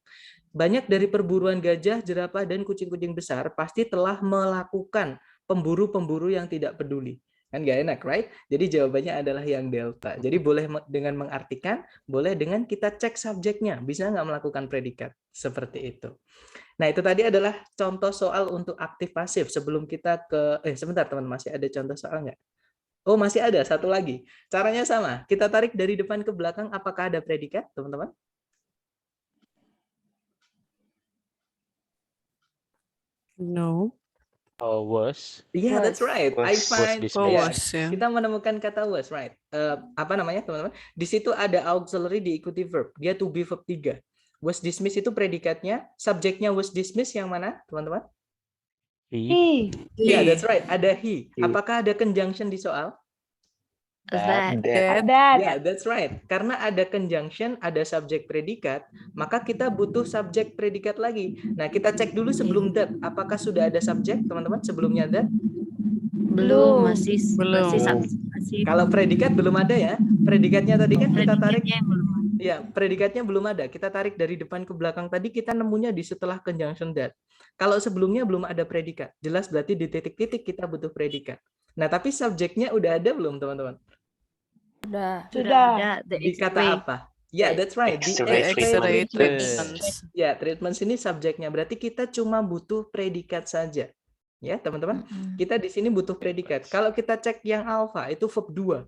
Banyak dari perburuan gajah, jerapah, dan kucing-kucing besar pasti telah melakukan pemburu-pemburu yang tidak peduli. Kan nggak enak, right? Jadi jawabannya adalah yang delta. Jadi boleh dengan mengartikan, boleh dengan kita cek subjeknya. Bisa nggak melakukan predikat? Seperti itu. Nah, itu tadi adalah contoh soal untuk aktif pasif. Sebelum kita ke... sebentar, teman. Masih ada contoh soal nggak? Oh, masih ada. Satu lagi. Caranya sama. Kita tarik dari depan ke belakang. Apakah ada predikat, teman-teman? No. Was. Yeah, that's right. I Was find dismissed. yeah, kita menemukan kata was, right? Apa namanya, teman-teman? Di situ ada auxiliary diikuti verb. Dia to be verb 3. Was dismissed itu predikatnya. Subjeknya was dismissed yang mana, teman-teman? He. Yeah, that's right. Ada he. Apakah ada conjunction di soal? That. Yeah, that's right. Karena ada conjunction, ada subjek predikat, maka kita butuh subjek predikat lagi. Nah, kita cek dulu sebelum that. Apakah sudah ada subjek, teman-teman, sebelumnya that? Belum, masih Belum. masih Kalau predikat belum ada ya. Predikatnya tadi kan kita tarik. predikatnya yang belum. Ya, predikatnya belum ada. Kita tarik dari depan ke belakang tadi, kita nemunya di setelah conjunction that. Kalau sebelumnya belum ada predikat, jelas berarti di titik-titik kita butuh predikat. Nah, tapi subjeknya udah ada belum, teman-teman? Sudah ada. The Di kata X-ray. apa? Ya, that's right. Di X-ray X-ray treatment. treatments. Ya, treatment ini subjeknya. Berarti kita cuma butuh predikat saja. Ya, teman-teman. Kita di sini butuh predikat. Kalau kita cek yang alpha, itu verb 2.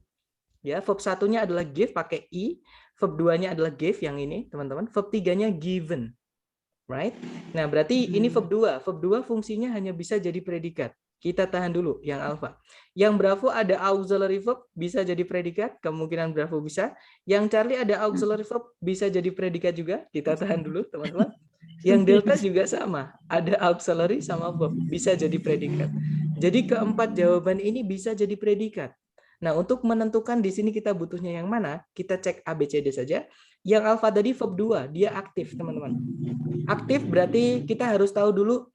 Ya, verb satunya adalah give pakai i, verb 2-nya adalah gave yang ini, teman-teman. Verb 3-nya given. Right? Nah, berarti ini verb 2. Verb 2 fungsinya hanya bisa jadi predikat. Kita tahan dulu yang alpha. Yang bravo ada auxiliary verb, bisa jadi predikat, kemungkinan bravo bisa. Yang Charlie ada auxiliary verb, bisa jadi predikat juga. Kita tahan dulu, teman-teman. Yang delta juga sama, ada auxiliary sama verb, bisa jadi predikat. Jadi keempat jawaban ini bisa jadi predikat. Nah, untuk menentukan di sini kita butuhnya yang mana, kita cek ABCD saja. Yang alpha tadi verb 2, dia aktif, teman-teman. Aktif berarti kita harus tahu dulu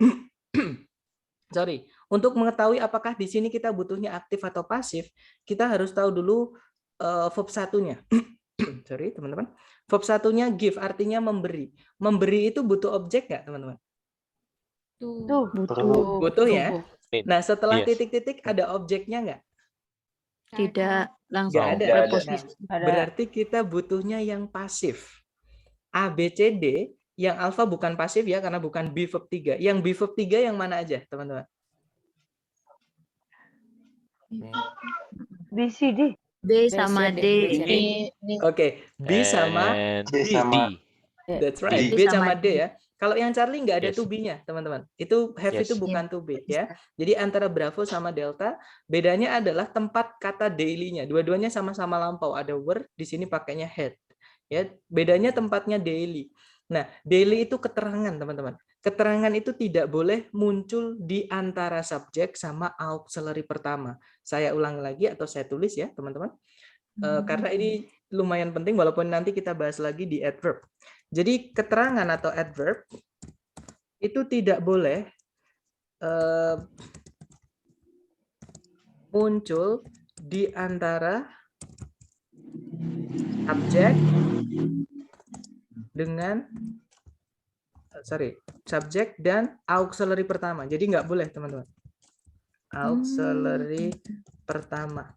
sorry, untuk mengetahui apakah di sini kita butuhnya aktif atau pasif, kita harus tahu dulu verb satunya. Sorry, teman-teman. Verb satunya give, artinya memberi. Memberi itu butuh objek nggak, teman-teman? Butuh ya. Nah, setelah Yes. titik-titik ada objeknya nggak? Tidak langsung Nggak ada. preposisi. Nah, berarti kita butuhnya yang pasif. A, B, C, D. Yang alpha bukan pasif ya, karena bukan B verb 3. Yang B verb 3 yang mana aja, teman-teman? B, C, D. B sama D. Oke, B sama And D. That's right, B B sama sama D ya. Kalau yang Charlie nggak ada Yes. to be-nya, teman-teman. Itu have Yes. itu bukan to be ya. Jadi antara Bravo sama Delta, bedanya adalah tempat kata daily-nya. Dua-duanya sama-sama lampau. Ada were, di sini pakainya had. Ya, bedanya tempatnya daily. Nah, daily itu keterangan, teman-teman. Keterangan itu tidak boleh muncul di antara subjek sama auxiliary pertama. Saya ulang lagi atau saya tulis ya, teman-teman. Karena ini lumayan penting, walaupun nanti kita bahas lagi di adverb. Jadi keterangan atau adverb itu tidak boleh muncul di antara subjek dengan subjek dan auxiliary pertama. Jadi nggak boleh, teman-teman. Auxiliary pertama.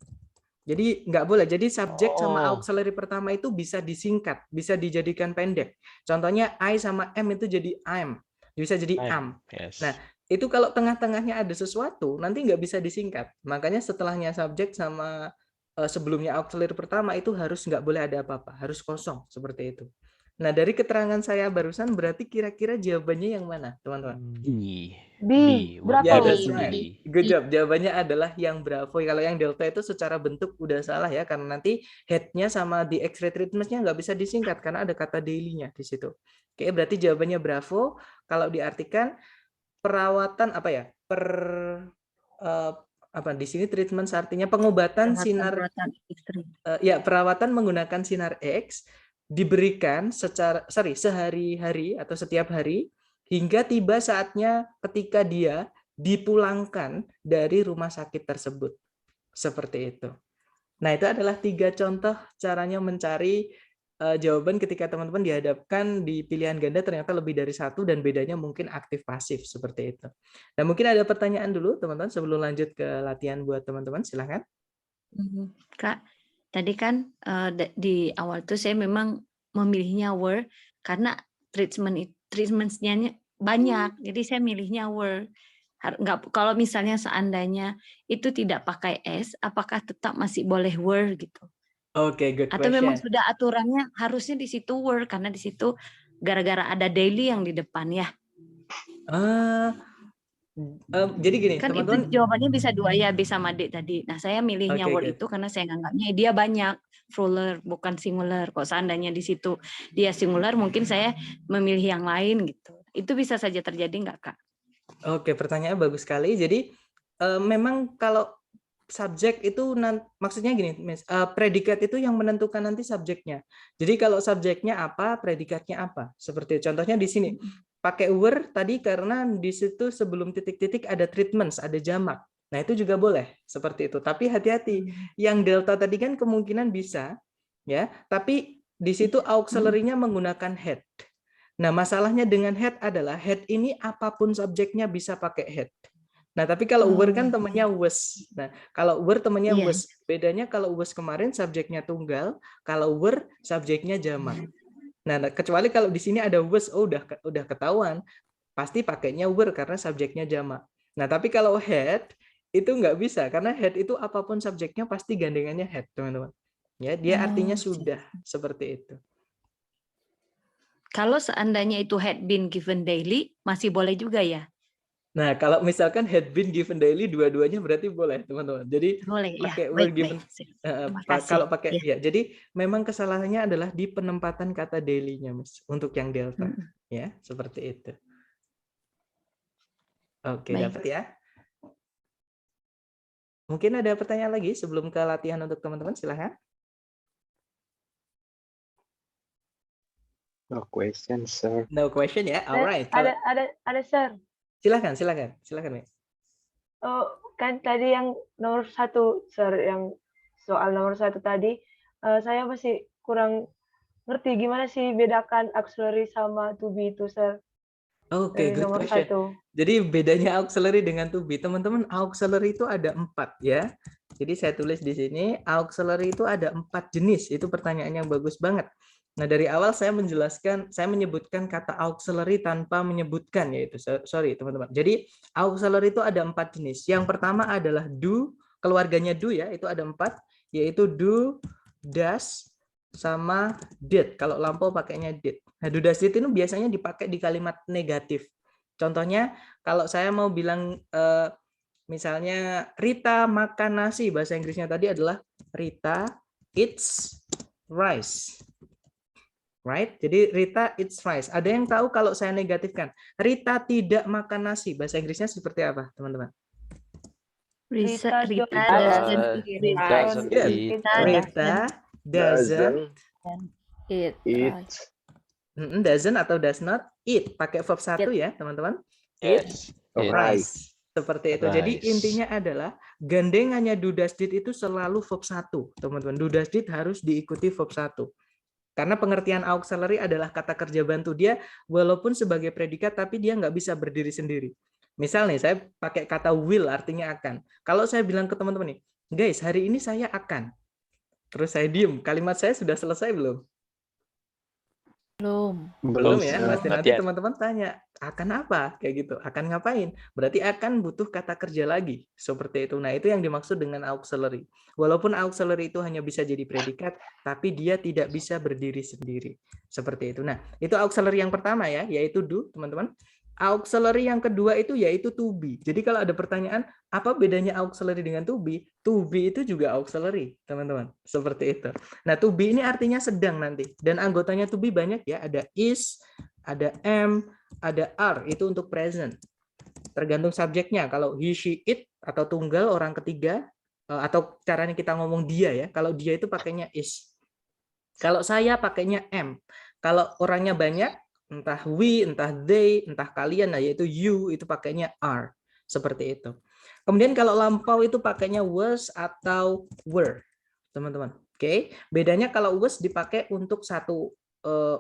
Jadi nggak boleh. Jadi subjek sama auxiliary pertama itu bisa disingkat, bisa dijadikan pendek. Contohnya I sama M itu jadi I'm, bisa jadi am. Yes. Nah, itu kalau tengah-tengahnya ada sesuatu, nanti nggak bisa disingkat. Makanya setelahnya subjek sama sebelumnya auxiliary pertama itu harus nggak boleh ada apa-apa, harus kosong seperti itu. Nah, dari keterangan saya barusan berarti kira-kira jawabannya yang mana, teman-teman? B. Berapa? Ya, B? that's right. Good job. Jawabannya adalah yang Bravo. Kalau yang Delta itu secara bentuk udah salah ya, karena nanti head-nya sama di X-ray treatment-nya nggak bisa disingkat karena ada kata daily-nya di situ. Oke, berarti jawabannya Bravo. Kalau diartikan perawatan apa ya? apa di sini treatment artinya pengobatan sinar Perawatan istri. ya perawatan menggunakan sinar X diberikan sehari-hari atau setiap hari hingga tiba saatnya ketika dia dipulangkan dari rumah sakit tersebut. Seperti itu. Nah, itu adalah 3 contoh caranya mencari jawaban ketika teman-teman dihadapkan di pilihan ganda ternyata lebih dari 1 dan bedanya mungkin aktif pasif seperti itu. Nah, mungkin ada pertanyaan dulu teman-teman sebelum lanjut ke latihan buat teman-teman, silahkan. Kak, tadi kan di awal tuh saya memang memilihnya were karena treatment-nya banyak, jadi saya milihnya were. Nggak, kalau misalnya seandainya itu tidak pakai S, apakah tetap masih boleh were gitu? Oke, good Atau memang question. sudah aturannya harusnya di situ were karena di situ gara-gara ada daily yang di depan ya. Jadi gini, Kan teman-teman. itu jawabannya bisa 2 ya, B sama D tadi. Nah, saya milihnya Oke, were good. itu karena saya nganggapnya dia banyak plural bukan singular. Kok seandainya di situ dia singular, mungkin saya memilih yang lain gitu. Itu bisa saja terjadi nggak, Kak? Oke, pertanyaannya bagus sekali. Jadi memang kalau subjek itu maksudnya gini, predikat itu yang menentukan nanti subjeknya. Jadi kalau subjeknya apa, predikatnya apa. Seperti contohnya di sini. Pakai were tadi karena di situ sebelum titik-titik ada treatments, ada jamak. Nah, itu juga boleh seperti itu. Tapi hati-hati. Yang delta tadi kan kemungkinan bisa ya, tapi di situ auxiliary-nya menggunakan head. Nah, masalahnya dengan head adalah head ini apapun subjeknya bisa pakai head. Nah, tapi kalau were kan temannya was. Nah, kalau were temannya was. Bedanya kalau was kemarin subjeknya tunggal, kalau were subjeknya jamak. Nah, kecuali kalau di sini ada was, udah ketahuan. Pasti pakainya were karena subjeknya jamak. Nah, tapi kalau head itu nggak bisa karena head itu apapun subjeknya pasti gandengannya head, teman-teman. Ya, dia artinya sudah seperti itu. Kalau seandainya itu had been given daily, masih boleh juga ya? Nah, kalau misalkan had been given daily, dua-duanya berarti boleh, teman-teman. Jadi boleh pakai ya. were Baik, given. Terima kasih. Kalau pakai ya. jadi memang kesalahannya adalah di penempatan kata daily-nya, Mas, untuk yang delta. Ya, seperti itu. Oke, dapat ya. Mungkin ada pertanyaan lagi sebelum ke latihan untuk teman-teman, silahkan. No question, sir. No question ya. Alright. Ada sir. Silakan, Mek. Oh, kan tadi yang nomor 1, sir, yang soal nomor 1 tadi, saya masih kurang ngerti gimana sih bedakan auxiliary sama to be itu, sir. Oke, good Nomor question. 1. Jadi bedanya auxiliary dengan to be, teman-teman, auxiliary itu ada 4 ya. Jadi saya tulis di sini, auxiliary itu ada 4 jenis. Itu pertanyaan yang bagus banget. Nah, dari awal saya menyebutkan kata auxiliary tanpa menyebutkan, yaitu, sorry teman-teman. Jadi auxiliary itu ada 4 jenis. Yang pertama adalah do, keluarganya do ya, itu ada 4, yaitu do, does, sama did. Kalau lampau pakainya did. Nah, do, does, did itu biasanya dipakai di kalimat negatif. Contohnya, kalau saya mau bilang misalnya Rita makan nasi, bahasa Inggrisnya tadi adalah Rita eats rice. Right? Jadi Rita eats rice. Ada yang tahu kalau saya negatifkan? Rita tidak makan nasi. Bahasa Inggrisnya seperti apa, teman-teman? Rita doesn't Eat. Doesn't atau does not eat. Pakai verb 1 ya, teman-teman. Eat rice. Seperti itu. Jadi intinya adalah gandengannya do, does, did itu selalu verb 1, teman-teman. Do, does, did harus diikuti verb 1. Karena pengertian auxiliary adalah kata kerja bantu. Dia walaupun sebagai predikat, tapi dia nggak bisa berdiri sendiri. Misal nih, saya pakai kata will, artinya akan. Kalau saya bilang ke teman-teman nih, guys, hari ini saya akan. Terus saya diem, kalimat saya sudah selesai belum? Belum ya, pasti nanti teman-teman tanya, akan apa? Kayak gitu, akan ngapain? Berarti akan butuh kata kerja lagi, seperti itu. Nah, itu yang dimaksud dengan auxiliary. Walaupun auxiliary itu hanya bisa jadi predikat, tapi dia tidak bisa berdiri sendiri. Seperti itu. Nah, itu auxiliary yang pertama ya, yaitu do, teman-teman. Auxiliary yang kedua itu yaitu to be. Jadi kalau ada pertanyaan, apa bedanya auxiliary dengan to be? To be itu juga auxiliary, teman-teman. Seperti itu. Nah, to be ini artinya sedang nanti. Dan anggotanya to be banyak ya. Ada is, ada am, ada are. Itu untuk present. tergantung subjeknya. Kalau he, she, it atau tunggal orang ketiga atau caranya kita ngomong dia ya. Kalau dia itu pakainya is. Kalau saya pakainya am. Kalau orangnya banyak, entah we, entah they, entah kalian, nah yaitu you itu pakainya are. Seperti itu. Kemudian kalau lampau itu pakainya was atau were, teman-teman. Oke, bedanya kalau was dipakai untuk satu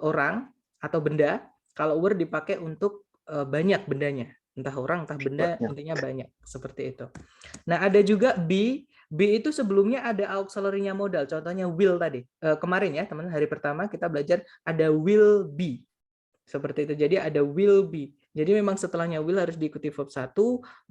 orang atau benda, kalau were dipakai untuk banyak bendanya, entah orang, entah benda, intinya banyak, seperti itu. Nah, ada juga be. Be itu sebelumnya ada auxiliary-nya modal, contohnya will tadi. Kemarin ya, teman-teman, hari pertama kita belajar ada will be. Seperti itu. Jadi ada will be. Jadi memang setelahnya will harus diikuti verb 1,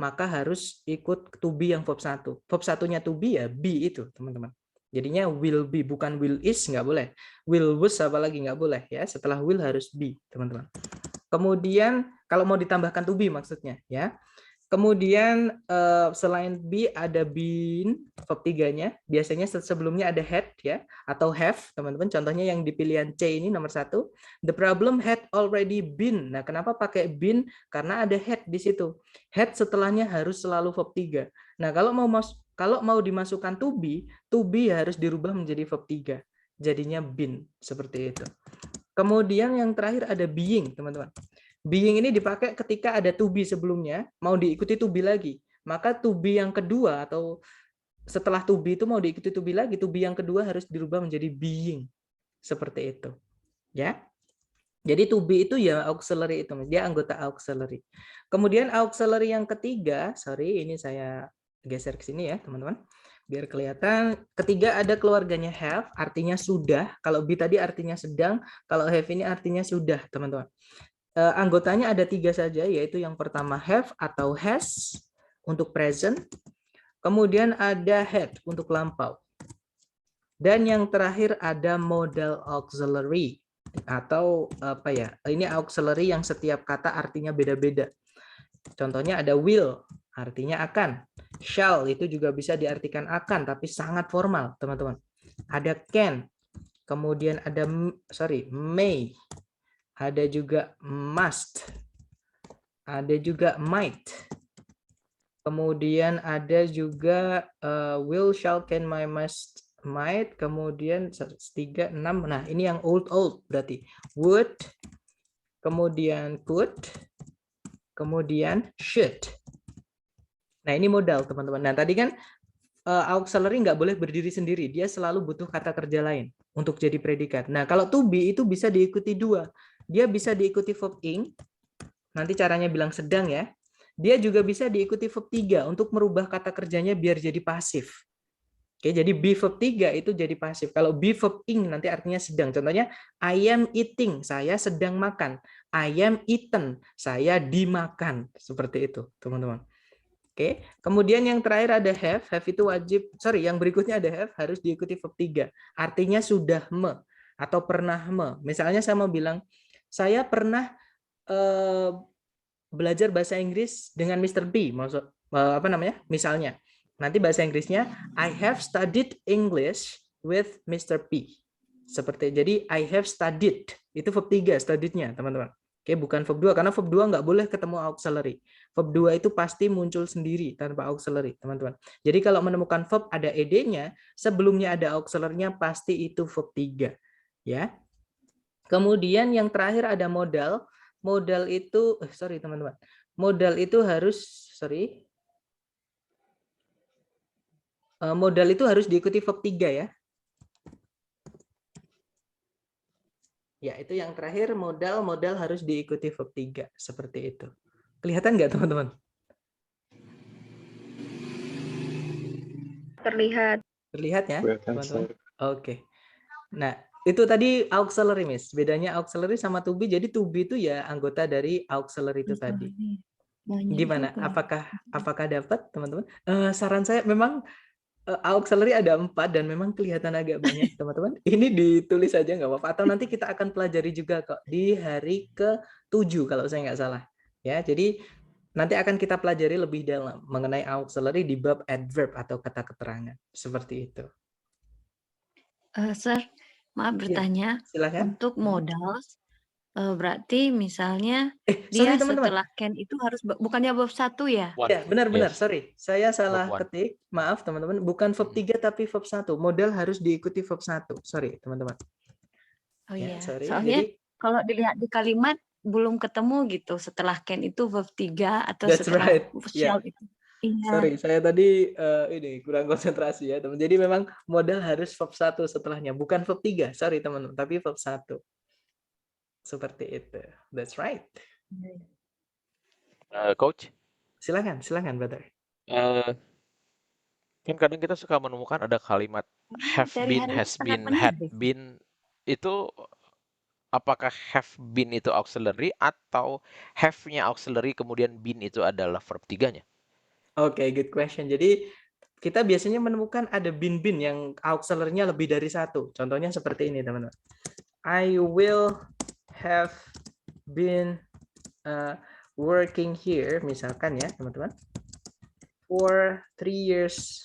maka harus ikut to be yang verb 1. Verb 1-nya to be ya be itu, teman-teman. Jadinya will be, bukan will is, nggak boleh. Will was apalagi nggak boleh ya. Setelah will harus be, teman-teman. Kemudian kalau mau ditambahkan to be maksudnya ya. Kemudian selain be ada been, verb 3-nya. Biasanya sebelumnya ada had ya atau have, teman-teman. Contohnya yang di pilihan C ini nomor 1. The problem had already been. Nah, kenapa pakai been? Karena ada had di situ. Had setelahnya harus selalu verb 3. Nah, kalau mau dimasukkan to be harus dirubah menjadi verb 3. Jadinya been seperti itu. Kemudian yang terakhir ada being, teman-teman. Being ini dipakai ketika ada to be sebelumnya, mau diikuti to be lagi. Maka to be yang kedua atau setelah to be itu mau diikuti to be lagi, to be yang kedua harus dirubah menjadi being. Seperti itu. Ya. Jadi to be itu ya auxiliary itu, dia anggota auxiliary. Kemudian auxiliary yang ketiga, sorry ini saya geser ke sini ya, teman-teman. Biar kelihatan, ketiga ada keluarganya have, artinya sudah. Kalau be tadi artinya sedang, kalau have ini artinya sudah, teman-teman. Anggotanya ada 3 saja, yaitu yang pertama have atau has untuk present, kemudian ada had untuk lampau, dan yang terakhir ada modal auxiliary atau apa ya? Ini auxiliary yang setiap kata artinya beda-beda. Contohnya ada will, artinya akan. Shall itu juga bisa diartikan akan, tapi sangat formal, teman-teman. Ada can, kemudian ada may. Ada juga must, ada juga might, kemudian ada juga will, shall, can, may, must, might, kemudian 3, 6, nah ini yang old berarti would, kemudian could, kemudian should. Nah ini modal, teman-teman. Nah tadi kan auxiliary nggak boleh berdiri sendiri, dia selalu butuh kata kerja lain untuk jadi predikat. Nah kalau to be itu bisa diikuti 2. Dia bisa diikuti verb ing, nanti caranya bilang sedang ya. Dia juga bisa diikuti verb 3 untuk merubah kata kerjanya biar jadi pasif. Oke, jadi be verb 3 itu jadi pasif. Kalau be verb ing nanti artinya sedang. Contohnya I am eating, saya sedang makan. I am eaten, saya dimakan. Seperti itu, teman-teman. Oke, kemudian yang terakhir ada have itu wajib, yang berikutnya ada have harus diikuti verb 3. Artinya sudah atau pernah Misalnya saya mau bilang, saya pernah belajar bahasa Inggris dengan Mr. B, misalnya. Nanti bahasa Inggrisnya, I have studied English with Mr. P. Seperti, jadi I have studied, itu verb 3, studied-nya, teman-teman. Oke, bukan verb 2, karena verb 2 nggak boleh ketemu auxiliary. Verb 2 itu pasti muncul sendiri tanpa auxiliary, teman-teman. Jadi kalau menemukan verb ada ed-nya, sebelumnya ada auxiliary-nya pasti itu verb 3. Ya. Kemudian yang terakhir ada modal. Modal itu, teman-teman. Modal itu harus, modal itu harus diikuti verb 3 ya. Ya, itu yang terakhir modal harus diikuti verb 3 seperti itu. Kelihatan nggak, teman-teman? Terlihat. Terlihat ya, teman-teman? Oke. Nah, itu tadi auxiliary, Miss. Bedanya auxiliary sama to be. Jadi to be itu ya anggota dari auxiliary itu tadi. Gimana? Apakah dapat, teman-teman? Saran saya memang auxiliary ada 4 dan memang kelihatan agak banyak, teman-teman. Ini ditulis aja nggak apa-apa. Atau nanti kita akan pelajari juga kok di hari ke-7 kalau saya nggak salah. Ya, jadi nanti akan kita pelajari lebih dalam mengenai auxiliary di bab adverb atau kata keterangan. Seperti itu. Sir, maaf bertanya. Ya, silakan. Untuk modals, berarti misalnya sorry dia teman-teman. setelah can itu harus bukannya verb 1 ya? One. Ya, benar-benar. Yes. Sorry, saya salah Verb one. ketik. Maaf teman-teman, bukan verb 3 tapi verb 1. Modal harus diikuti verb 1. Sorry teman-teman. Oh Ya, iya. sorry. Soalnya Jadi kalau dilihat di kalimat belum ketemu gitu. Setelah can itu verb 3 atau that's setelah right. shall Ya. itu. Iya. Sorry, saya tadi ini kurang konsentrasi ya, teman. Jadi memang modal harus verb 1 setelahnya, bukan verb 3. Sorry teman-teman, tapi verb 1. Seperti itu. That's right. Coach, Silakan, brother. kan kadang kita suka menemukan ada kalimat have Dari been, hari has sangat been, had menarik. been. Itu apakah have been itu auxiliary atau have-nya auxiliary kemudian been itu adalah verb 3-nya? Oke, good question. Jadi kita biasanya menemukan ada been yang auxiliary-nya lebih dari satu. Contohnya seperti ini, teman-teman. I will have been working here, misalkan ya, teman-teman, for 3 years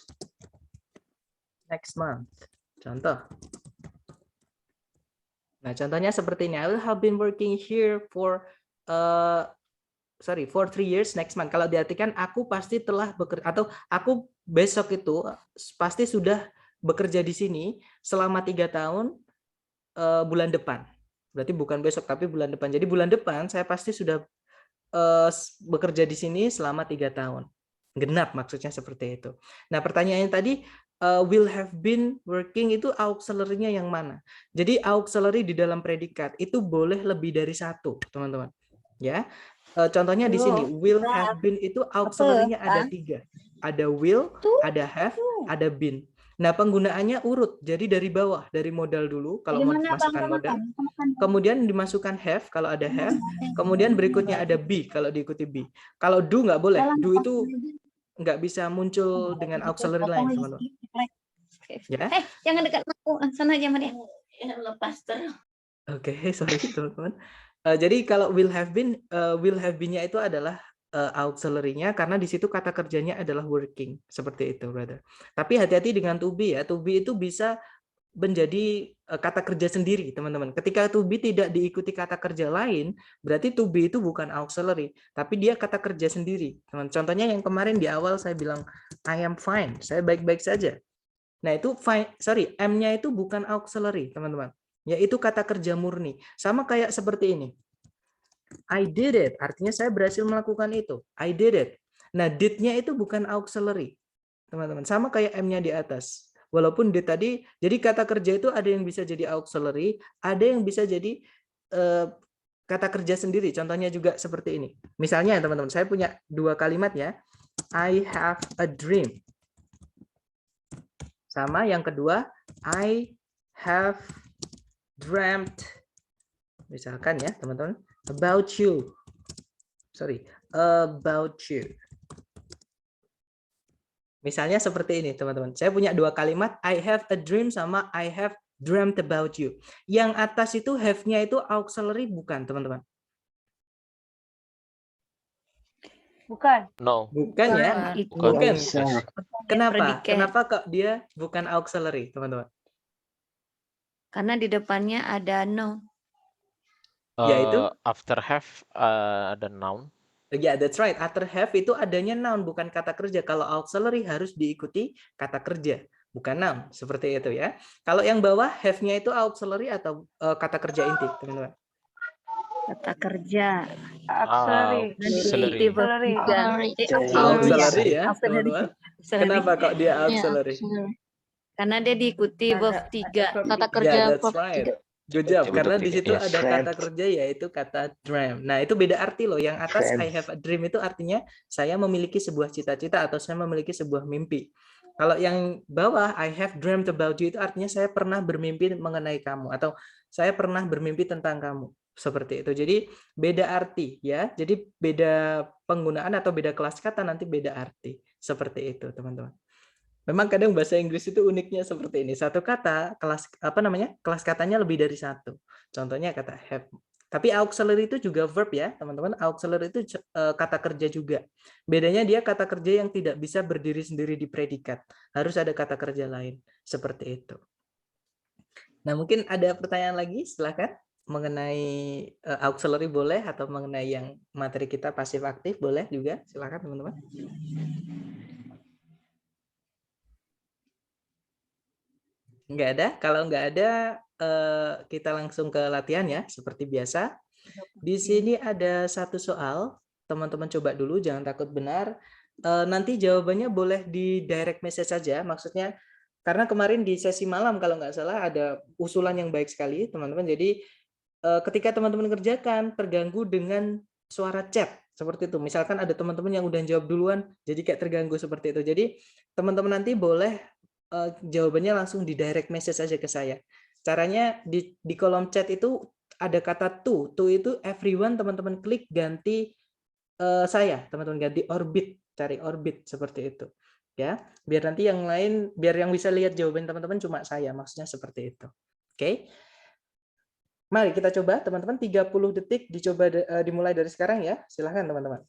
next month. Contoh. Nah, contohnya seperti ini. I will have been working here for 3 years next month. Kalau diartikan aku pasti telah bekerja, atau aku besok itu pasti sudah bekerja di sini selama 3 tahun bulan depan. Berarti bukan besok tapi bulan depan. Jadi bulan depan saya pasti sudah bekerja di sini selama 3 tahun. Genap maksudnya seperti itu. Nah, pertanyaannya tadi will have been working itu auxiliary-nya yang mana? Jadi auxiliary di dalam predikat itu boleh lebih dari satu, teman-teman. Ya. Contohnya di sini will have been itu auxiliary-nya ada 3. Ada will, ada have, ada been. Nah, penggunaannya urut. Jadi dari bawah, dari modal dulu kalau mau dimasukkan modal. Kemudian dimasukkan have kalau ada have. Kemudian berikutnya ada be kalau diikuti be. Kalau do nggak boleh. Do itu nggak bisa muncul dengan auxiliary lain, teman-teman. Ya. Jangan dekat aku, sana aja sama dia. Lepas terus. Oke, sorry teman-teman. Jadi kalau will have been-nya itu adalah auxiliary-nya karena di situ kata kerjanya adalah working, seperti itu, brother. Tapi hati-hati dengan to be ya. To be itu bisa menjadi kata kerja sendiri, teman-teman. Ketika to be tidak diikuti kata kerja lain, berarti to be itu bukan auxiliary, tapi dia kata kerja sendiri. Teman. Contohnya yang kemarin di awal saya bilang I am fine, saya baik-baik saja. Nah, itu fine, am-nya itu bukan auxiliary, teman-teman. Yaitu kata kerja murni. Sama kayak seperti ini. I did it, artinya saya berhasil melakukan itu. I did it. Nah, did-nya itu bukan auxiliary, teman-teman. Sama kayak am-nya di atas. Walaupun did tadi, jadi kata kerja itu ada yang bisa jadi auxiliary, ada yang bisa jadi kata kerja sendiri. Contohnya juga seperti ini. Misalnya, teman-teman, saya punya 2 kalimat ya. I have a dream. Sama yang kedua, I have dreamt. Misalkan ya, teman-teman. About you. About you. Misalnya seperti ini, teman-teman. Saya punya 2 kalimat, I have a dream sama I have dreamt about you. Yang atas itu have-nya itu auxiliary bukan, teman-teman? Bukan. No. Bukan ya? Bukan. Bukan. Sir. Kenapa? Kenapa kok dia bukan auxiliary, teman-teman? Karena di depannya ada no. Yaitu? After have ada noun. Ya, that's right. After have itu adanya noun, bukan kata kerja. Kalau auxiliary harus diikuti kata kerja, bukan noun. Seperti itu ya. Kalau yang bawah, have-nya itu auxiliary atau kata kerja inti, teman-teman? Kata kerja. Auxiliary. Auxiliary ya, teman-teman. Kenapa kok dia auxiliary? Karena dia diikuti verb 3. Kata kerja Ya, that's right. Good job. Karena di situ Yes. ada kata kerja yaitu kata dream. Nah, itu beda arti loh. Yang atas I have a dream itu artinya saya memiliki sebuah cita-cita atau saya memiliki sebuah mimpi. Kalau yang bawah I have dreamt about you itu artinya saya pernah bermimpi mengenai kamu atau saya pernah bermimpi tentang kamu. Seperti itu. Jadi beda arti ya. Jadi beda penggunaan atau beda kelas kata nanti beda arti. Seperti itu, teman-teman. Memang kadang bahasa Inggris itu uniknya seperti ini. Satu kata kelas katanya lebih dari satu. Contohnya kata have. Tapi auxiliary itu juga verb ya, teman-teman. Auxiliary itu kata kerja juga. Bedanya dia kata kerja yang tidak bisa berdiri sendiri di predikat. Harus ada kata kerja lain. Seperti itu. Nah, mungkin ada pertanyaan lagi, silakan. mengenai auxiliary boleh, atau mengenai yang materi kita pasif aktif boleh juga. Silakan teman-teman. Nggak ada? Kalau nggak ada, kita langsung ke latihan ya, seperti biasa. Di sini ada satu soal, teman-teman coba dulu, jangan takut benar. Nanti jawabannya boleh di direct message saja, maksudnya karena kemarin di sesi malam kalau nggak salah ada usulan yang baik sekali, teman-teman. Jadi ketika teman-teman kerjakan, terganggu dengan suara chat, seperti itu. Misalkan ada teman-teman yang udah jawab duluan, jadi kayak terganggu seperti itu. Jadi teman-teman nanti boleh jawabannya langsung di direct message saja ke saya. Caranya di kolom chat itu ada kata to itu everyone, teman-teman klik ganti saya, teman-teman ganti orbit, cari orbit seperti itu ya, biar nanti yang lain, biar yang bisa lihat jawaban teman-teman cuma saya, maksudnya seperti itu. Oke, mari kita coba teman-teman, 30 detik dicoba dimulai dari sekarang ya, silahkan teman-teman.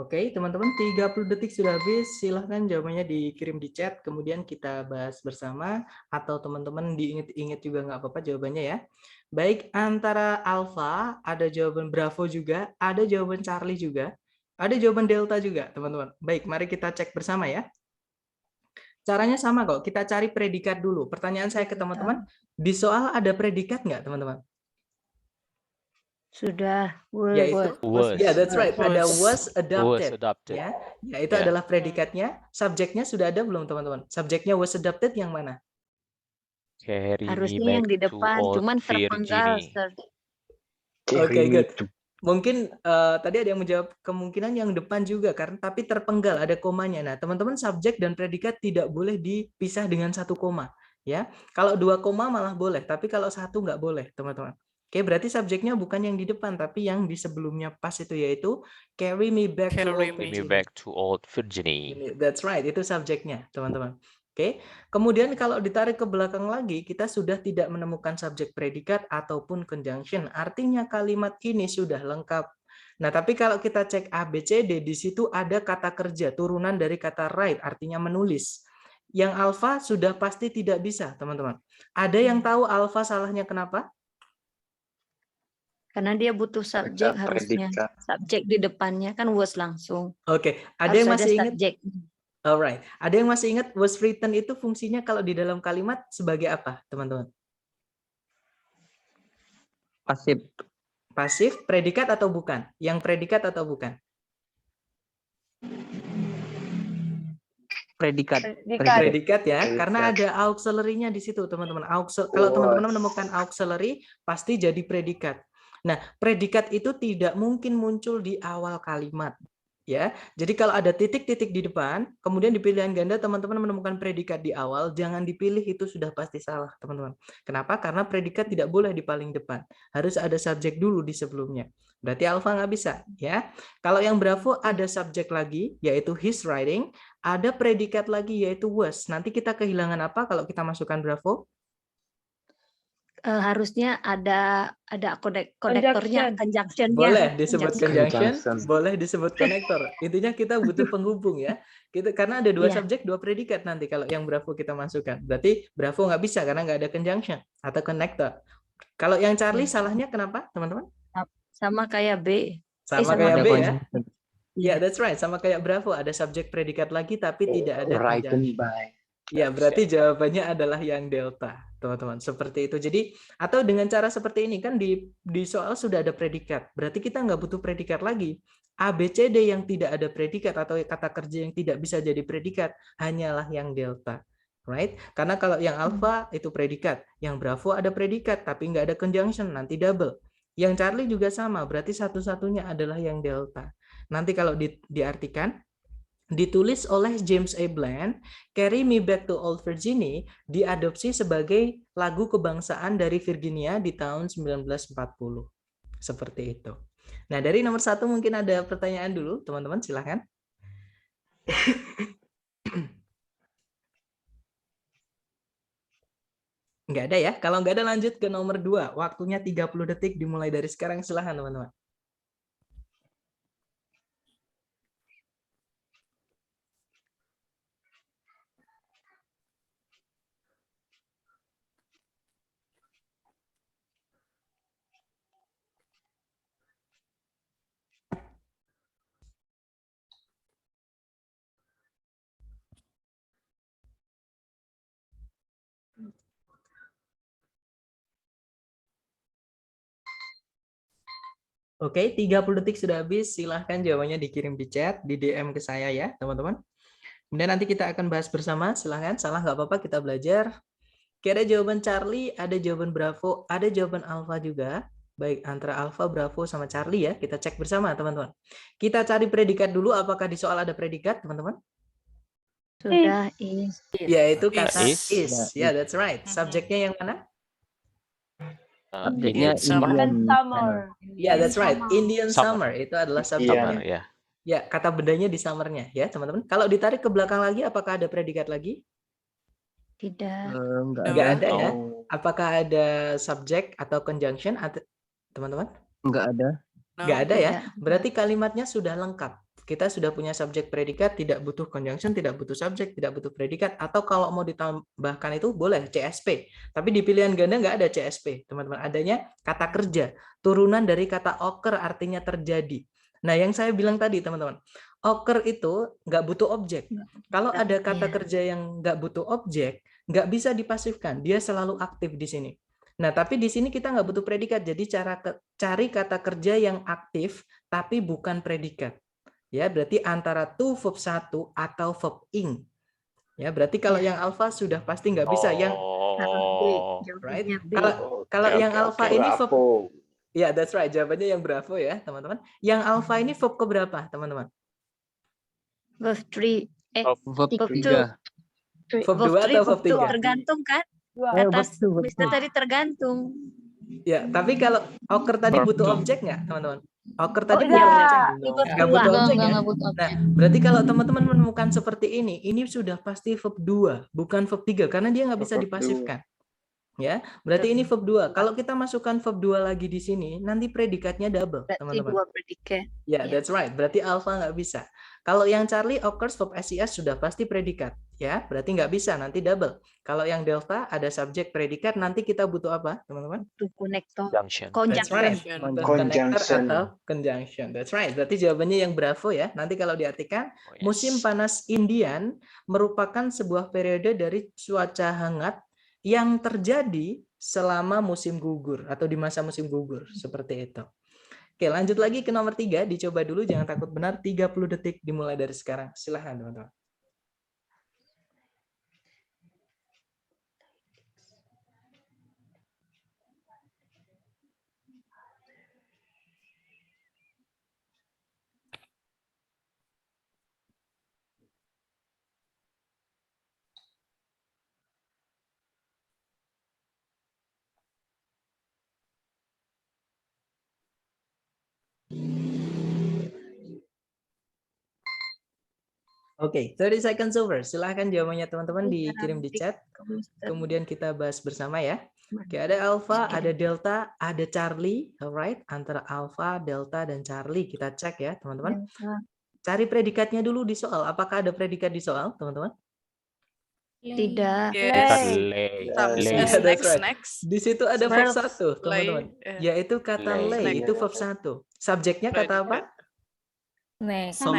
Oke, teman-teman, 30 detik sudah habis. Silahkan jawabannya dikirim di chat, kemudian kita bahas bersama, atau teman-teman diingat-ingat juga nggak apa-apa jawabannya ya. Baik, antara Alpha, ada jawaban Bravo juga, ada jawaban Charlie juga, ada jawaban Delta juga, teman-teman. Baik, mari kita cek bersama ya. Caranya sama kok, kita cari predikat dulu. Pertanyaan saya ke teman-teman, di soal ada predikat nggak, teman-teman? Sudah. Yaitu Was. ya, that's right. Ada was Was adopted. adopted. Ya, itu Ya. adalah predikatnya. Subjeknya sudah ada belum, teman-teman? Subjeknya was adopted yang mana? Carry me Harusnya yang back di to depan, old cuman terpenggal, Virginie. Sir. Oke, good. Mungkin tadi ada yang menjawab kemungkinan yang depan juga, karena tapi terpenggal, ada komanya. Nah, teman-teman, subjek dan predikat tidak boleh dipisah dengan satu koma. Ya, kalau 2 koma malah boleh, tapi kalau 1 nggak boleh, teman-teman. Oke, berarti subjeknya bukan yang di depan, tapi yang di sebelumnya pas itu, yaitu carry me back to old Carry me Virginie. back to old Virginie. That's right, itu subjeknya, teman-teman. Oke, kemudian kalau ditarik ke belakang lagi, kita sudah tidak menemukan subjek predikat ataupun conjunction. Artinya kalimat ini sudah lengkap. Nah, tapi kalau kita cek A, B, C, D, di situ ada kata kerja, turunan dari kata write, artinya menulis. Yang alpha sudah pasti tidak bisa, teman-teman. Ada yang tahu alpha salahnya kenapa? Karena dia butuh subjek harusnya. predikat. Subjek di depannya kan was langsung. Oke, ada Harus yang ada masih ingat? subjek. Alright, ada yang masih ingat was written itu fungsinya kalau di dalam kalimat sebagai apa, teman-teman? Pasif. Pasif, predikat atau bukan? Yang predikat atau bukan? Predikat. Predikat ya, Predikat. karena ada auxiliary-nya di situ, teman-teman. Kalau teman-teman menemukan auxiliary, pasti jadi predikat. Nah, predikat itu tidak mungkin muncul di awal kalimat. Ya, jadi kalau ada titik-titik di depan, kemudian di pilihan ganda teman-teman menemukan predikat di awal, jangan dipilih, itu sudah pasti salah, teman-teman. Kenapa? Karena predikat tidak boleh di paling depan, harus ada subjek dulu di sebelumnya. Berarti alpha nggak bisa, ya. Kalau yang bravo ada subjek lagi, yaitu his writing, ada predikat lagi yaitu was. Nanti kita kehilangan apa kalau kita masukkan bravo? Harusnya ada konektornya, conjunction-nya. Boleh disebut Conjunction. conjunction, boleh disebut konektor. Intinya kita butuh penghubung ya. Karena ada 2 Iya. subjek, 2 predikat nanti kalau yang bravo kita masukkan. Berarti bravo nggak bisa karena nggak ada conjunction atau konektor. Kalau yang Charlie salahnya kenapa, teman-teman? Sama kayak B. Sama sama kayak Ada B ya. conjunction. Ya, that's right. Sama kayak bravo, ada subjek predikat lagi tapi tidak ada Written conjunction. by. Ya, berarti jawabannya adalah yang delta, teman-teman. Seperti itu. Jadi, atau dengan cara seperti ini, kan di soal sudah ada predikat. Berarti kita nggak butuh predikat lagi. A, B, C, D yang tidak ada predikat atau kata kerja yang tidak bisa jadi predikat, hanyalah yang delta. Right? Karena kalau yang alpha itu predikat, yang bravo ada predikat, tapi nggak ada conjunction, nanti double. Yang Charlie juga sama, berarti satu-satunya adalah yang delta. Nanti kalau diartikan, ditulis oleh James A. Bland, Carry Me Back to Old Virginia diadopsi sebagai lagu kebangsaan dari Virginia di tahun 1940. Seperti itu. Nah, dari nomor 1 mungkin ada pertanyaan dulu, teman-teman, silakan. Nggak ada ya? Kalau nggak ada lanjut ke nomor 2. Waktunya 30 detik dimulai dari sekarang. Silakan, teman-teman. Oke, 30 detik sudah habis. Silahkan jawabannya dikirim di chat, di DM ke saya ya, teman-teman. Kemudian nanti kita akan bahas bersama. Silahkan, salah nggak apa-apa, kita belajar. Oke, ada jawaban Charlie, ada jawaban Bravo, ada jawaban Alpha juga. Baik, antara Alpha, Bravo, sama Charlie ya. Kita cek bersama, teman-teman. Kita cari predikat dulu. Apakah di soal ada predikat, teman-teman? Sudah is. Yaitu kata Is. is. Ya, that's right. Subjeknya yang mana? Subjeknya Summer. Indian Summer. Ya, that's right. Indian Summer. summer. Itu adalah Summer, subjeknya. ya. Ya, kata bedanya di summernya ya, teman-teman. Kalau ditarik ke belakang lagi, apakah ada predikat lagi? Tidak. Nggak ada ya. No. Apakah ada subjek atau conjunction, teman-teman? Nggak ada. Nggak ada ya. Tidak. Berarti kalimatnya sudah lengkap. Kita sudah punya subjek predikat, tidak butuh conjunction, tidak butuh subjek, tidak butuh predikat. Atau kalau mau ditambahkan itu boleh CSP. Tapi di pilihan ganda nggak ada CSP, teman-teman. Adanya kata kerja, turunan dari kata occur artinya terjadi. Nah, yang saya bilang tadi, teman-teman, occur itu nggak butuh objek. Kalau ada kata Iya. kerja yang nggak butuh objek, nggak bisa dipasifkan. Dia selalu aktif di sini. Nah, tapi di sini kita nggak butuh predikat. Jadi cari kata kerja yang aktif, tapi bukan predikat. Ya, berarti antara to verb 1 atau verb ing. Ya, berarti kalau yang alpha sudah pasti nggak bisa. Yang Oh. right? Jawabannya B. Kalau yang alpha ini verb, Bravo. ya that's right. Jawabannya yang bravo ya, teman-teman. Yang alpha ini verb keberapa, teman-teman? Verb 3. Verb Verb 3. Verb 2 atau verb 3? Tergantung kan? Dua. Atas Mister tadi tergantung. Ya, tapi kalau occur tadi Verb butuh two. objek nggak, teman-teman? Occur tadi Oh, butuh iya. objek? Nggak Dua. butuh objek ya? Enggak butuh objek. Nah, berarti kalau teman-teman menemukan seperti ini sudah pasti verb 2, bukan verb 3, karena dia nggak bisa Verb dipasifkan. Ya, berarti ini verb 2. Kalau kita masukkan verb 2 lagi di sini, nanti predikatnya double, Berarti teman-teman. 2 predikat. Ya, Iya. that's right. Berarti alpha nggak bisa. Kalau yang Charlie occurs verb SES sudah pasti predikat. Ya, berarti nggak bisa, nanti double. Kalau yang delta ada subjek predikat, nanti kita butuh apa, teman-teman? To konektor. Junction. That's right. Conjunction. Butuh Conjunction. connector atau conjunction. That's right. Berarti jawabannya yang bravo ya. Nanti kalau diartikan, Oh, yes. musim panas Indian merupakan sebuah periode dari cuaca hangat yang terjadi selama musim gugur atau di masa musim gugur. Seperti itu. Oke, lanjut lagi ke nomor 3. Dicoba dulu, jangan takut benar. 30 detik dimulai dari sekarang. Silahkan, teman-teman. Oke, 30 seconds over. Silahkan jawabannya teman-teman dikirim di chat. Kemudian kita bahas bersama ya. Oke, ada alpha, ada delta, ada Charlie. Alright, antara alpha, delta, dan Charlie. Kita cek ya, teman-teman. Cari predikatnya dulu di soal. Apakah ada predikat di soal, teman-teman? Tidak. Kata Lay. lay. Some Lay. Yeah, that's next, right. next. Di situ ada verb 1, teman-teman. Lay. Yaitu kata Lay. lay, itu verb 1. Subjeknya kata apa? Next. Some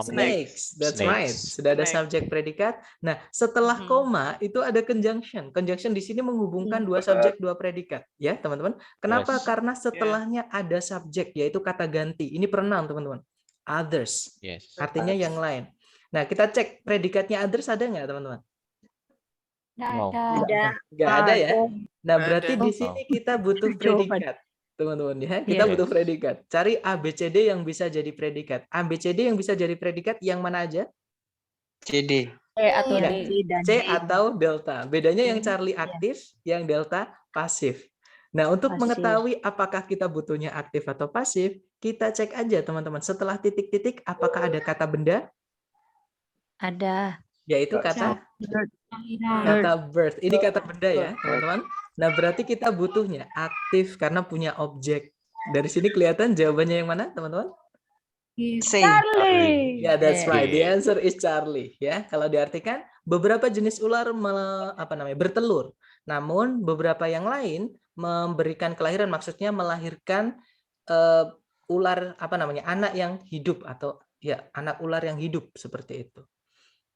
Snakes. That's right. Sudah ada Snake. subjek predikat. Nah, setelah Mhm. koma itu ada conjunction. Conjunction di sini menghubungkan dua subjek, dua predikat. Ya, teman-teman. Kenapa? Yes. Karena setelahnya ada subjek, yaitu kata ganti. Ini pronoun, teman-teman. Others. Yes. Artinya yang lain. Nah, kita cek predikatnya others ada nggak, teman-teman? No. Ada. Nggak ada ya. Nah, Nggak berarti ada. di sini kita butuh Jawaban. predikat. Teman-teman ya, kita Iya. butuh predikat. Cari ABCD yang bisa jadi predikat. ABCD yang bisa jadi predikat yang mana aja? CD. C atau Ya, D. C atau delta. Bedanya yang Charlie Iya. aktif, yang delta pasif. Nah, untuk Pasif. mengetahui apakah kita butuhnya aktif atau pasif, kita cek aja teman-teman. Setelah titik-titik, apakah ada kata benda? Ada. Yaitu kata bird. Ini kata benda ya, teman-teman. Nah, berarti kita butuhnya aktif karena punya objek. Dari sini kelihatan jawabannya yang mana, teman-teman? C. Charlie. Ya, that's right. The Yeah. answer is Charlie. Ya, kalau diartikan beberapa jenis ular bertelur, namun beberapa yang lain memberikan kelahiran, maksudnya melahirkan ular anak yang hidup atau ya anak ular yang hidup seperti itu.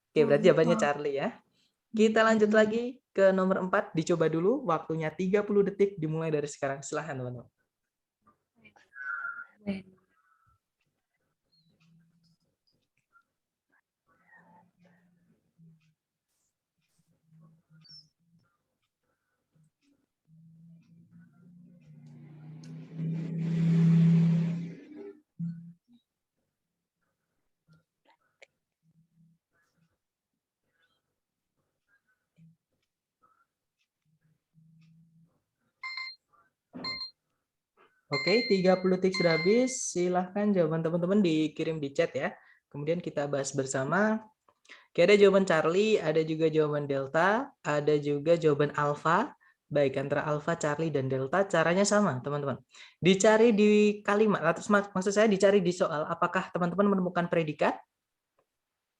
Oke, berarti jawabannya Charlie ya. Kita lanjut lagi ke nomor 4, dicoba dulu. Waktunya 30 detik dimulai dari sekarang. Silahkan teman-teman. Oke, 30 detik sudah habis. Silahkan jawaban teman-teman dikirim di chat ya. Kemudian kita bahas bersama. Oke, ada jawaban Charlie, ada juga jawaban Delta, ada juga jawaban Alpha. Baik, antara Alpha, Charlie, dan Delta caranya sama, teman-teman. Dicari di kalimat, atau maksud saya dicari di soal, apakah teman-teman menemukan predikat?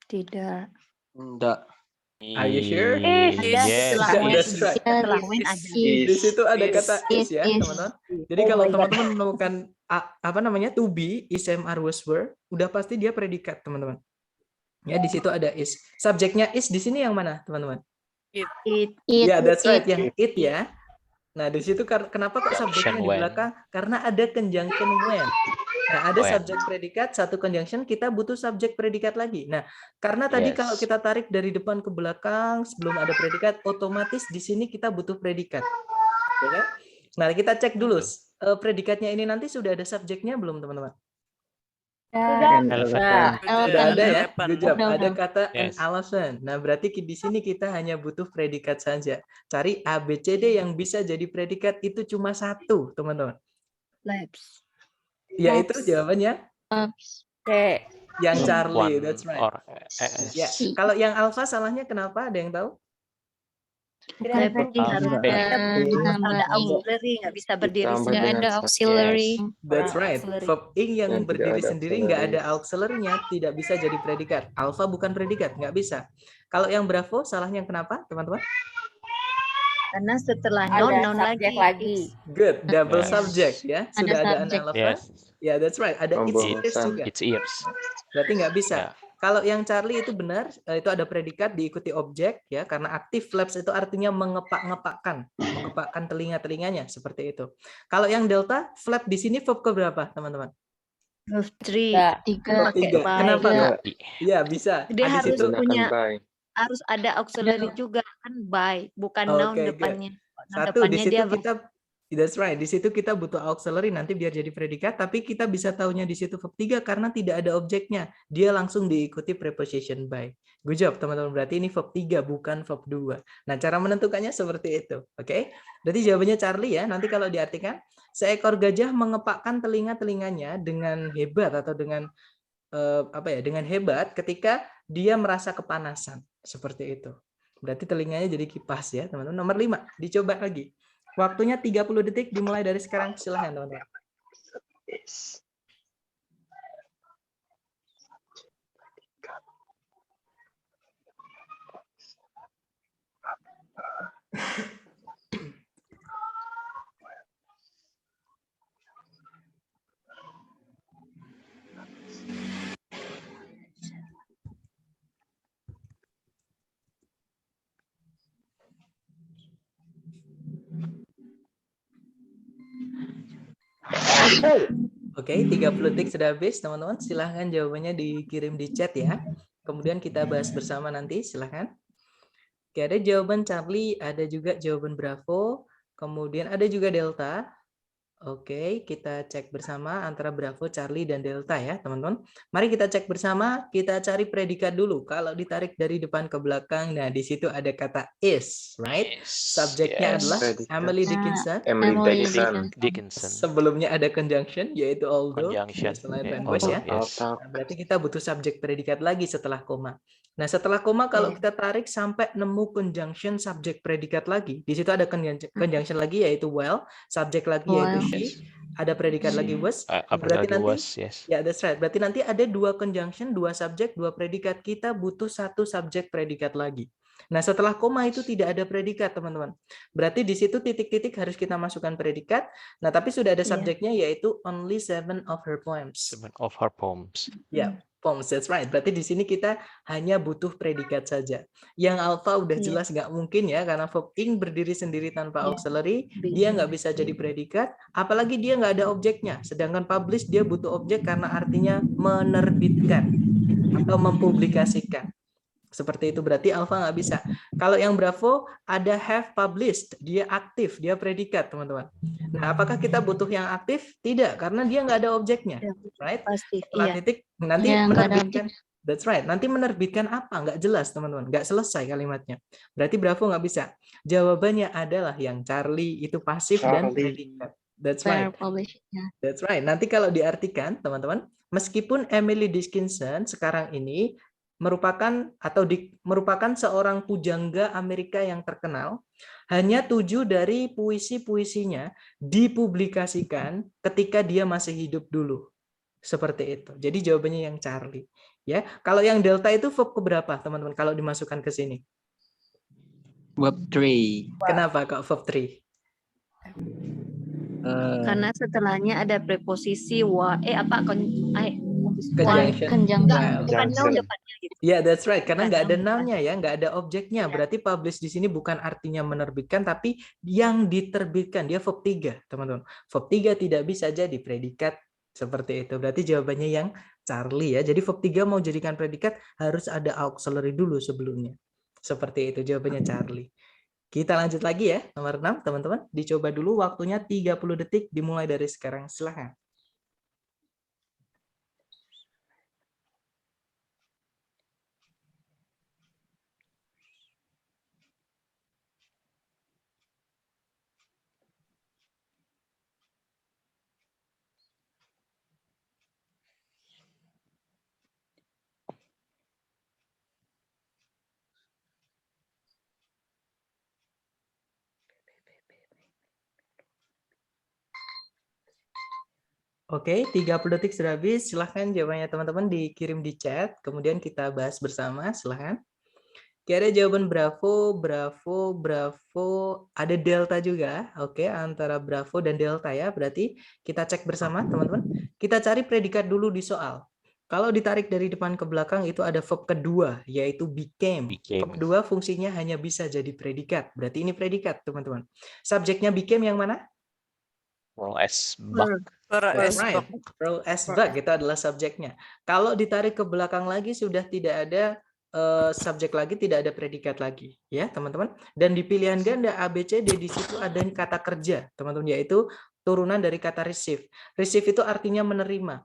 Tidak. Enggak. Are you sure? Ada Yes. setelah Yeah, when. that's right. Setelah when ada. Di situ ada kata is ya, Is. teman-teman. Jadi Oh kalau my God. teman-teman menemukan to be, is, am, are, was, were, udah pasti dia predikat, teman-teman. Ya, di situ ada is. Subjeknya is di sini yang mana, teman-teman? It. Ya, that's right, yang it ya. Nah, di situ kenapa kok subjeknya Conjunction di when. belakang? Karena ada conjunction when. Nah, ada When. subjek predikat, satu conjunction, kita butuh subjek predikat lagi. Nah, karena tadi Yes. kalau kita tarik dari depan ke belakang sebelum ada predikat, otomatis di sini kita butuh predikat. Ya kan? Nah, kita cek dulu predikatnya ini nanti sudah ada subjeknya belum, teman-teman? Sudah ada ya, good job. Ada kata an Yes. elephant. Nah, berarti di sini kita hanya butuh predikat saja. Cari A, B, C, D yang bisa jadi predikat itu cuma satu, teman-teman. Labs. Yaitu jawabannya C. yang Charlie, One that's right. or S. Ya, kalau yang alpha salahnya kenapa? Ada yang tahu? Lab harus ada auxiliary, nggak bisa berdiri Ditambah sendiri. dengan auxiliary. That's right. Auxiliary. Verb ing yang Dan tidak berdiri ada sendiri nggak ada auxiliary-nya, tidak bisa jadi predikat. Alpha bukan predikat, nggak bisa. Kalau yang bravo salahnya kenapa, teman-teman? Karena setelah Ada noun subjek lagi. Good, double Yes. subject ya. Sudah ada an subjek. alpha. Yes. Ya, that's right. Ada its Pembahasan. ears juga. It's ears. Berarti nggak bisa. Ya. Kalau yang Charlie itu benar, itu ada predikat diikuti objek ya, karena aktif flaps itu artinya mengepakkan telinga-telinganya seperti itu. Kalau yang Delta, flap di sini verb ke berapa, teman-teman? Verb 3. Enggak. Verb Pakai 3. by. Kenapa Ya, enggak? Iya, bisa. Dia Di harus situ punya by. harus ada auxiliary juga kan by, bukan Oke, noun good. depannya. Noun Satu, di depannya situ dia kita that's right. Di situ kita butuh auxiliary nanti biar jadi predikat, tapi kita bisa taunya di situ verb 3 karena tidak ada objeknya. Dia langsung diikuti preposition by. Good job, teman-teman. Berarti ini verb 3 bukan verb 2. Nah, cara menentukannya seperti itu. Oke? Berarti jawabannya Charlie ya. Nanti kalau diartikan, seekor gajah mengepakkan telinga-telinganya dengan hebat atau dengan dengan hebat ketika dia merasa kepanasan. Seperti itu. Berarti telinganya jadi kipas ya, teman-teman. Nomor 5, dicoba lagi. Waktunya 30 detik dimulai dari sekarang. Silahkan, teman-teman. Oke, 30 detik sudah habis, teman-teman. Silahkan jawabannya dikirim di chat ya. Kemudian kita bahas bersama nanti, silahkan. Oke, ada jawaban Charlie, ada juga jawaban Bravo, kemudian ada juga Delta. Oke, kita cek bersama antara Bravo, Charlie, dan Delta ya, teman-teman. Mari kita cek bersama, kita cari predikat dulu. Kalau ditarik dari depan ke belakang, nah di situ ada kata is, right? Subjeknya adalah Emily Dickinson. Emily Dickinson. Dickinson. Sebelumnya ada conjunction, yaitu although. Conjunction. Selain Yeah, language ya. although, yes. Nah, berarti kita butuh subjek predikat lagi setelah koma. Nah, setelah koma kalau kita tarik sampai nemu conjunction subjek predikat lagi, di situ ada conjunction lagi yaitu well, subjek lagi yaitu she, ada predikat lagi was. Berarti Apalagi nanti was, yes. ya that's right. Berarti nanti ada 2 conjunction, 2 subjek, 2 predikat. Kita butuh 1 subjek predikat lagi. Nah, setelah koma itu tidak ada predikat, teman-teman. Berarti di situ titik-titik harus kita masukkan predikat. Nah, tapi sudah ada subjeknya yaitu only 7 of her poems. 7 of her poems. Ya, poems, that's right. Berarti di sini kita hanya butuh predikat saja. Yang alpha udah jelas nggak mungkin ya, karena verb ing berdiri sendiri tanpa auxiliary, dia nggak bisa jadi predikat, apalagi dia nggak ada objeknya. Sedangkan publish dia butuh objek karena artinya menerbitkan atau mempublikasikan. Seperti itu, berarti alpha nggak bisa. Kalau yang Bravo ada have published, dia aktif, dia predikat, teman-teman. Nah, apakah kita butuh yang aktif? Tidak, karena dia nggak ada objeknya, right? Pasti. Setelah Iya. titik, nanti Ya, nggak ada menerbitkan. That's right. Nanti menerbitkan apa? Nggak jelas, teman-teman. Nggak selesai kalimatnya. Berarti Bravo nggak bisa. Jawabannya adalah yang Charlie itu pasif dan predikat. That's right. That's right. Nanti kalau diartikan, teman-teman, meskipun Emily Dickinson sekarang ini merupakan seorang pujangga Amerika yang terkenal, hanya 7 dari puisi-puisinya dipublikasikan ketika dia masih hidup dulu. Seperti itu. Jadi jawabannya yang Charlie. Ya, kalau yang Delta itu verb keberapa, teman-teman? Kalau dimasukkan ke sini. Verb 3. Kenapa kok verb 3? Karena setelahnya ada preposisi Conjunction. bukan noun depannya gitu. Ya, that's right. Karena Bukan nggak ada noun. noun-nya ya, nggak ada objeknya. Berarti publish di sini bukan artinya menerbitkan, tapi yang diterbitkan. Dia verb 3, teman-teman. Verb 3 tidak bisa jadi predikat seperti itu. Berarti jawabannya yang Charlie ya. Jadi verb 3 mau jadikan predikat harus ada auxiliary dulu sebelumnya. Seperti itu jawabannya Charlie. Kita lanjut lagi ya. Nomor 6, teman-teman. Dicoba dulu waktunya 30 detik dimulai dari sekarang. Silahkan. Oke, 30 detik sudah habis. Silahkan jawabannya teman-teman dikirim di chat. Kemudian kita bahas bersama. Silahkan. Kira jawaban Bravo, Bravo, Bravo. Ada Delta juga. Oke, antara Bravo dan Delta ya. Berarti kita cek bersama teman-teman. Kita cari predikat dulu di soal. Kalau ditarik dari depan ke belakang itu ada verb kedua, yaitu became. Verb kedua fungsinya hanya bisa jadi predikat. Berarti ini predikat, teman-teman. Subjeknya became yang mana? Pearl S. Buck. Right. Pearl S. Buck itu adalah subjeknya. Kalau ditarik ke belakang lagi sudah tidak ada subjek lagi, tidak ada predikat lagi, ya teman-teman. Dan di pilihan ganda A, B, C, D di situ ada kata kerja, teman-teman, yaitu turunan dari kata receive. Receive itu artinya menerima.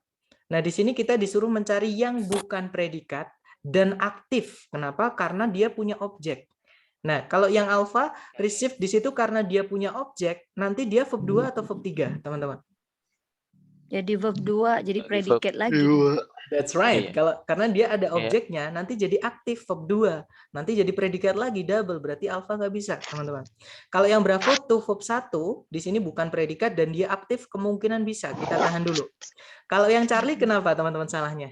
Nah di sini kita disuruh mencari yang bukan predikat dan aktif. Kenapa? Karena dia punya objek. Nah, kalau yang alpha, receive di situ karena dia punya objek, nanti dia verb 2 atau verb 3, teman-teman? Jadi verb 2, jadi predikat lagi. That's right. Karena dia ada Iya. objeknya, nanti jadi aktif verb 2. Nanti jadi predikat lagi, double. Berarti alpha nggak bisa, teman-teman. Kalau yang Bravo to verb 1, di sini bukan predikat dan dia aktif, kemungkinan bisa. Kita tahan dulu. Kalau yang Charlie, kenapa, teman-teman, salahnya?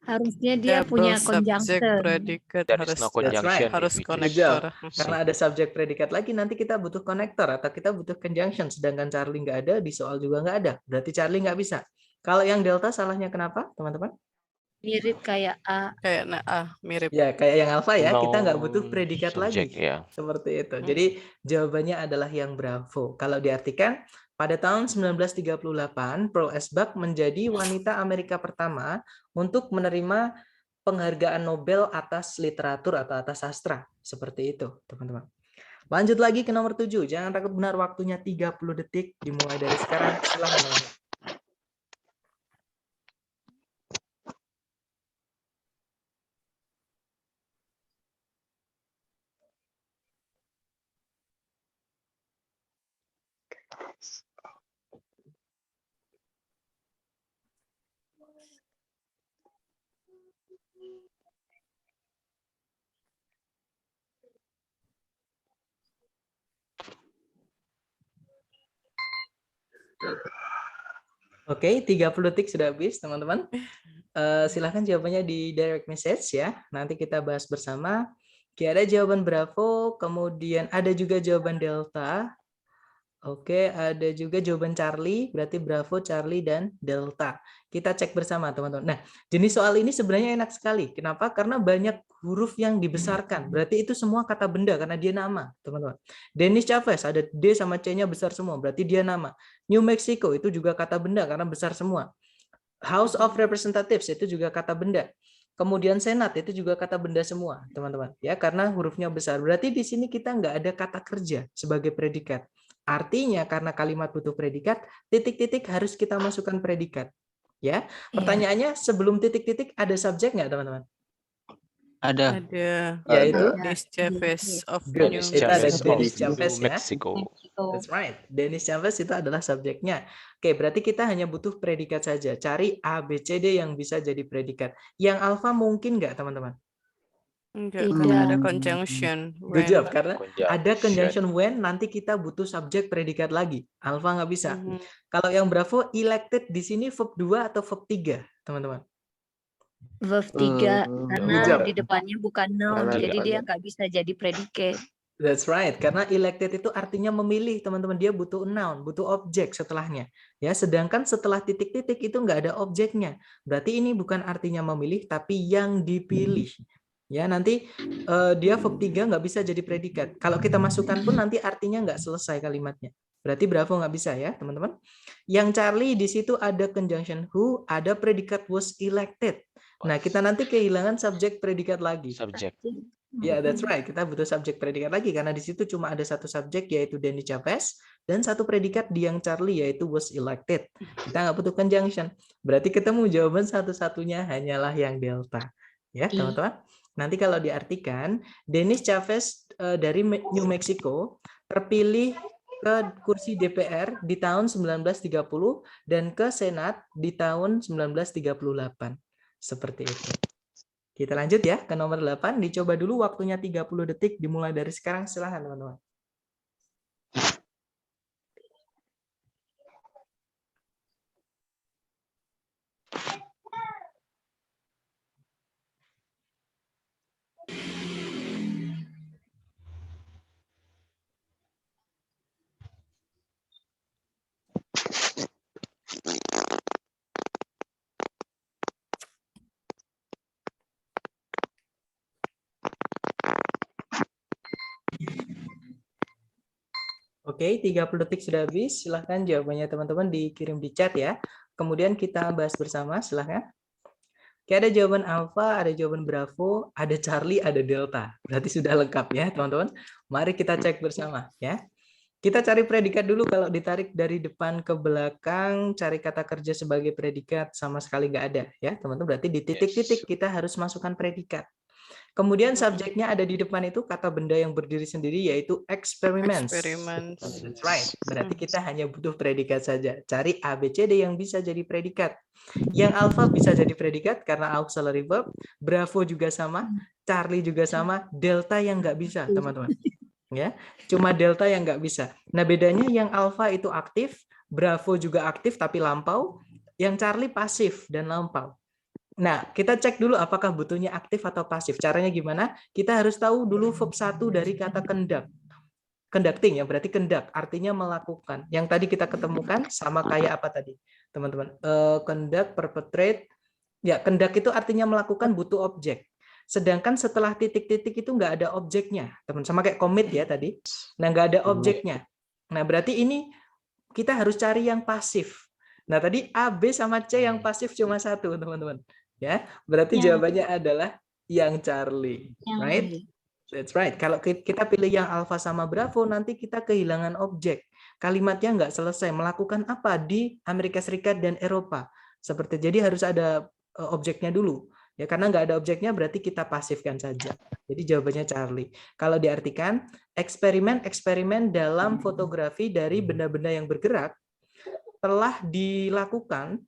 Harusnya dia punya conjunction. Predikat There is harus no conjunction. harus in which- konektor. Karena ada subjek predikat lagi, nanti kita butuh konektor atau kita butuh conjunction. Sedangkan Charlie nggak ada, di soal juga nggak ada. Berarti Charlie nggak bisa. Kalau yang Delta salahnya kenapa, teman-teman? Mirip kayak A. Kayak mirip. Ya, kayak yang Alpha ya, kita nggak No butuh predikat subject, lagi. ya. Seperti itu. Jadi jawabannya adalah yang Bravo. Kalau diartikan, pada tahun 1938, Pearl S. Buck menjadi wanita Amerika pertama untuk menerima penghargaan Nobel atas literatur atau atas sastra. Seperti itu, teman-teman. Lanjut lagi ke nomor 7. Jangan takut benar, waktunya 30 detik dimulai dari sekarang. Silahkan teman-teman. Oke, 30 detik sudah habis, teman-teman. Silahkan jawabannya di direct message ya. Nanti kita bahas bersama. Oke, ada jawaban Bravo, kemudian ada juga jawaban Delta. Oke, ada juga jawaban Charlie, berarti Bravo, Charlie, dan Delta. Kita cek bersama, teman-teman. Nah, jenis soal ini sebenarnya enak sekali. Kenapa? Karena banyak huruf yang dibesarkan. Berarti itu semua kata benda, karena dia nama, teman-teman. Dennis Chavez, ada D sama C-nya besar semua, berarti dia nama. New Mexico, itu juga kata benda, karena besar semua. House of Representatives, itu juga kata benda. Kemudian Senat, itu juga kata benda semua, teman-teman. Ya, karena hurufnya besar. Berarti di sini kita nggak ada kata kerja sebagai predikat. Artinya karena kalimat butuh predikat, titik-titik harus kita masukkan predikat. Ya, pertanyaannya sebelum titik-titik ada subjek nggak, teman-teman? Ada. Ada. Yaitu Dennis Chavez of good. New Itu ada Chavez Dennis of Chavez New ya. Mexico. That's right. Dennis Chavez itu adalah subjeknya. Oke, berarti kita hanya butuh predikat saja. Cari A, B, C, D yang bisa jadi predikat. Yang alfa mungkin nggak, teman-teman? Enggak, Tidak. karena ada conjunction. Good When. job, karena ada Conjunction. conjunction when, nanti kita butuh subjek predikat lagi. Alfa nggak bisa. Mhm. Kalau yang Bravo, elected di sini verb 2 atau verb 3, teman-teman? Verb 3 karena Good job. di depannya bukan noun, Karena jadi dia depannya. nggak bisa jadi predicate. That's right, karena elected itu artinya memilih, teman-teman. Dia butuh noun, butuh objek setelahnya. Ya, sedangkan setelah titik-titik itu nggak ada objeknya. Berarti ini bukan artinya memilih, tapi yang dipilih. Ya, nanti dia verb 3 nggak bisa jadi predikat. Kalau kita masukkan pun nanti artinya nggak selesai kalimatnya. Berarti Bravo nggak bisa ya, teman-teman. Yang Charlie di situ ada conjunction who, ada predikat was elected. Nah, kita nanti kehilangan subjek predikat lagi. Subjek. Ya, that's right. Kita butuh subjek predikat lagi karena di situ cuma ada satu subjek yaitu Dennis Chavez dan satu predikat di yang Charlie yaitu was elected. Kita nggak butuh conjunction. Berarti ketemu jawaban satu-satunya hanyalah yang delta. Ya, teman-teman. Nanti kalau diartikan, Dennis Chavez dari New Mexico terpilih ke kursi DPR di tahun 1930 dan ke Senat di tahun 1938. Seperti itu. Kita lanjut ya ke nomor 8. Dicoba dulu waktunya 30 detik dimulai dari sekarang. Silahkan teman-teman. Oke, 30 detik sudah habis. Silahkan jawabannya teman-teman dikirim di chat ya. Kemudian kita bahas bersama, silahkan. Oke, ada jawaban alfa, ada jawaban bravo, ada Charlie, ada delta. Berarti sudah lengkap ya teman-teman. Mari kita cek bersama ya. Kita cari predikat dulu. Kalau ditarik dari depan ke belakang, cari kata kerja sebagai predikat sama sekali nggak ada ya teman-teman. Berarti di titik-titik kita harus masukkan predikat. Kemudian subjeknya ada di depan itu kata benda yang berdiri sendiri yaitu experiments. Experiments. That's right. Berarti kita hanya butuh predikat saja. Cari A, B, C, D yang bisa jadi predikat. Yang alpha bisa jadi predikat karena auxiliary verb. Bravo juga sama. Charlie juga sama. Delta yang nggak bisa, teman-teman. Ya, cuma delta yang nggak bisa. Nah, bedanya yang alpha itu aktif, Bravo juga aktif tapi lampau. Yang Charlie pasif dan lampau. Nah, kita cek dulu apakah butuhnya aktif atau pasif. Caranya gimana? Kita harus tahu dulu verb 1 dari kata conduct. Conducting ya, berarti conduct, artinya melakukan. Yang tadi kita ketemukan sama kayak apa tadi, teman-teman? Conduct, perpetrate. Ya, conduct itu artinya melakukan, butuh objek. Sedangkan setelah titik-titik itu nggak ada objeknya. Teman, sama kayak commit ya tadi. Nah, nggak ada objeknya. Nah, berarti ini kita harus cari yang pasif. Nah, tadi A, B, sama C yang pasif cuma satu, teman-teman. Ya, berarti jawabannya adalah yang Charlie, right? That's right. Kalau kita pilih yang alpha sama bravo, nanti kita kehilangan objek. Kalimatnya nggak selesai. Melakukan apa di Amerika Serikat dan Eropa? Seperti jadi harus ada objeknya dulu. Ya, karena nggak ada objeknya berarti kita pasifkan saja. Jadi jawabannya Charlie. Kalau diartikan eksperimen dalam fotografi dari benda-benda yang bergerak telah dilakukan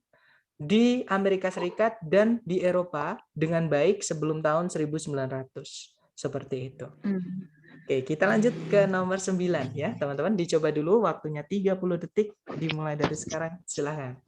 di Amerika Serikat dan di Eropa dengan baik sebelum tahun 1900. Seperti itu. Oke, kita lanjut ke nomor 9 ya, teman-teman. Dicoba dulu waktunya 30 detik dimulai dari sekarang. Silakan.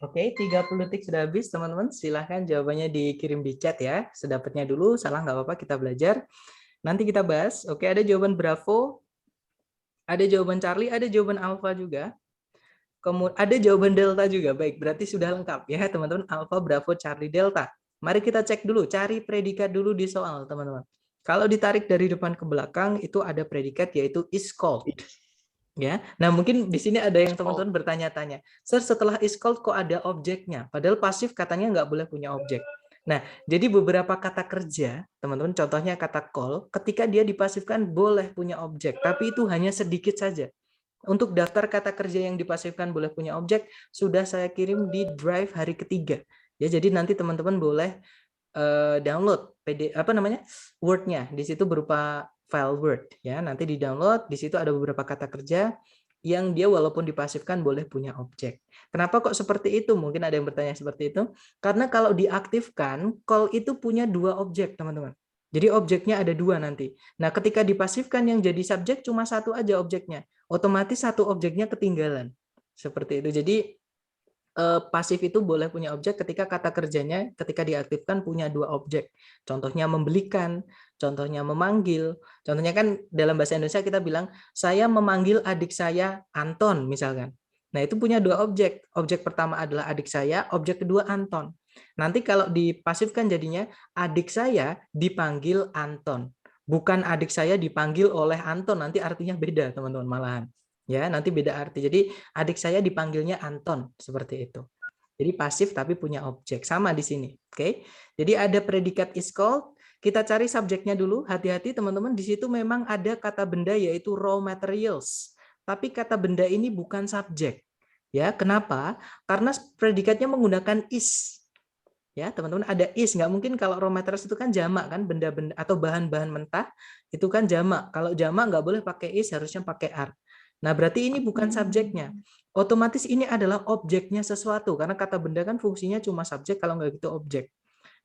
Oke, 30 detik sudah habis, teman-teman. Silahkan jawabannya dikirim di chat ya. Sedapatnya dulu, salah nggak apa-apa, kita belajar. Nanti kita bahas. Oke, ada jawaban Bravo, ada jawaban Charlie, ada jawaban Alpha juga. Kemudian ada jawaban Delta juga. Baik, berarti sudah lengkap ya, teman-teman. Alpha, Bravo, Charlie, Delta. Mari kita cek dulu, cari predikat dulu di soal, teman-teman. Kalau ditarik dari depan ke belakang, itu ada predikat yaitu is called. Ya, nah mungkin di sini ada yang teman-teman bertanya-tanya, Sir, setelah is called kok ada objeknya? Padahal pasif katanya nggak boleh punya objek. Nah, jadi beberapa kata kerja, teman-teman, contohnya kata call, ketika dia dipasifkan boleh punya objek, tapi itu hanya sedikit saja. Untuk daftar kata kerja yang dipasifkan boleh punya objek, sudah saya kirim di drive hari ketiga. Ya, jadi nanti teman-teman boleh download Word-nya. Di situ berupa file Word ya, nanti di-download, di situ ada beberapa kata kerja yang dia walaupun dipasifkan boleh punya objek. Kenapa kok seperti itu? Mungkin ada yang bertanya seperti itu. Karena kalau diaktifkan, call itu punya 2 objek, teman-teman. Jadi objeknya ada 2 nanti. Nah, ketika dipasifkan yang jadi subjek cuma 1 aja objeknya. Otomatis 1 objeknya ketinggalan. Seperti itu. Jadi pasif itu boleh punya objek ketika kata kerjanya ketika diaktifkan punya 2 objek. Contohnya membelikan, contohnya memanggil. Contohnya kan dalam bahasa Indonesia kita bilang, saya memanggil adik saya Anton misalkan. Nah, itu punya 2 objek. Objek pertama adalah adik saya, objek kedua Anton. Nanti kalau dipasifkan jadinya adik saya dipanggil Anton. Bukan adik saya dipanggil oleh Anton, nanti artinya beda, teman-teman, malahan. Ya, nanti beda arti. Jadi adik saya dipanggilnya Anton, seperti itu. Jadi pasif tapi punya objek. Sama di sini. Oke. Jadi ada predikat is called. Kita cari subjeknya dulu. Hati-hati teman-teman, di situ memang ada kata benda yaitu raw materials. Tapi kata benda ini bukan subjek. Ya, kenapa? Karena predikatnya menggunakan is. Ya, teman-teman, ada is. Nggak mungkin kalau raw materials itu kan jamak kan, benda-benda atau bahan-bahan mentah itu kan jamak. Kalau jamak nggak boleh pakai is, harusnya pakai are. Nah, berarti ini bukan subjeknya. Otomatis ini adalah objeknya sesuatu. Karena kata benda kan fungsinya cuma subjek, kalau nggak gitu objek.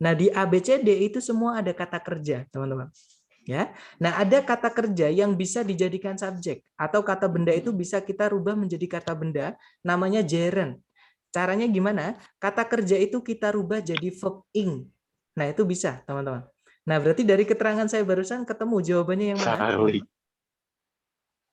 Nah, di ABCD itu semua ada kata kerja, teman-teman. Ya. Nah, ada kata kerja yang bisa dijadikan subjek. Atau kata benda itu bisa kita rubah menjadi kata benda, namanya gerund. Caranya gimana? Kata kerja itu kita rubah jadi verb ing. Nah, itu bisa, teman-teman. Nah, berarti dari keterangan saya barusan ketemu jawabannya yang mana? Charlie.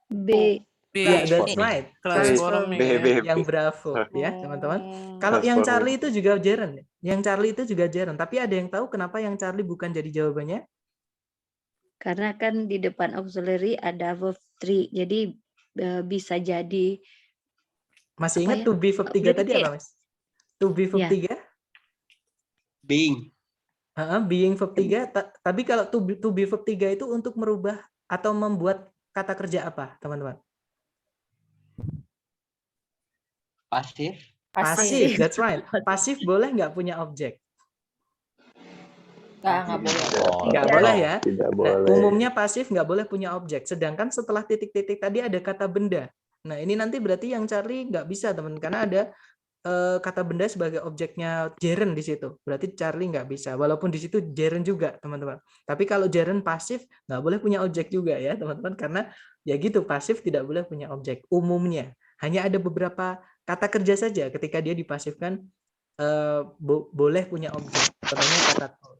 B. Ya, that's right. Transforming. Yang Bravo ya, teman-teman. Kalau yang Charlie itu juga gerund. Yang Charlie itu juga gerund. Tapi ada yang tahu kenapa yang Charlie bukan jadi jawabannya? Karena kan di depan auxiliary ada verb 3. Jadi bisa jadi Masih apa ingat ya? to be verb 3 tadi apa, Mas? To be verb Ya. 3? Being. Being verb 3. Tapi kalau to be verb 3 itu untuk merubah atau membuat kata kerja apa, teman-teman? Pasif. Pasif, that's right. Pasif boleh nggak punya objek? Nggak boleh. Nggak boleh ya. Tidak Nah, boleh. umumnya pasif nggak boleh punya objek. Sedangkan setelah titik-titik tadi ada kata benda. Nah, ini nanti berarti yang Charlie nggak bisa, teman, karena ada kata benda sebagai objeknya gerund di situ. Berarti Charlie nggak bisa. Walaupun di situ gerund juga, teman-teman. Tapi kalau gerund pasif nggak boleh punya objek juga ya, teman-teman. Karena ya gitu, pasif tidak boleh punya objek. Umumnya hanya ada beberapa kata kerja saja ketika dia dipasifkan boleh punya objek. Contohnya kata call.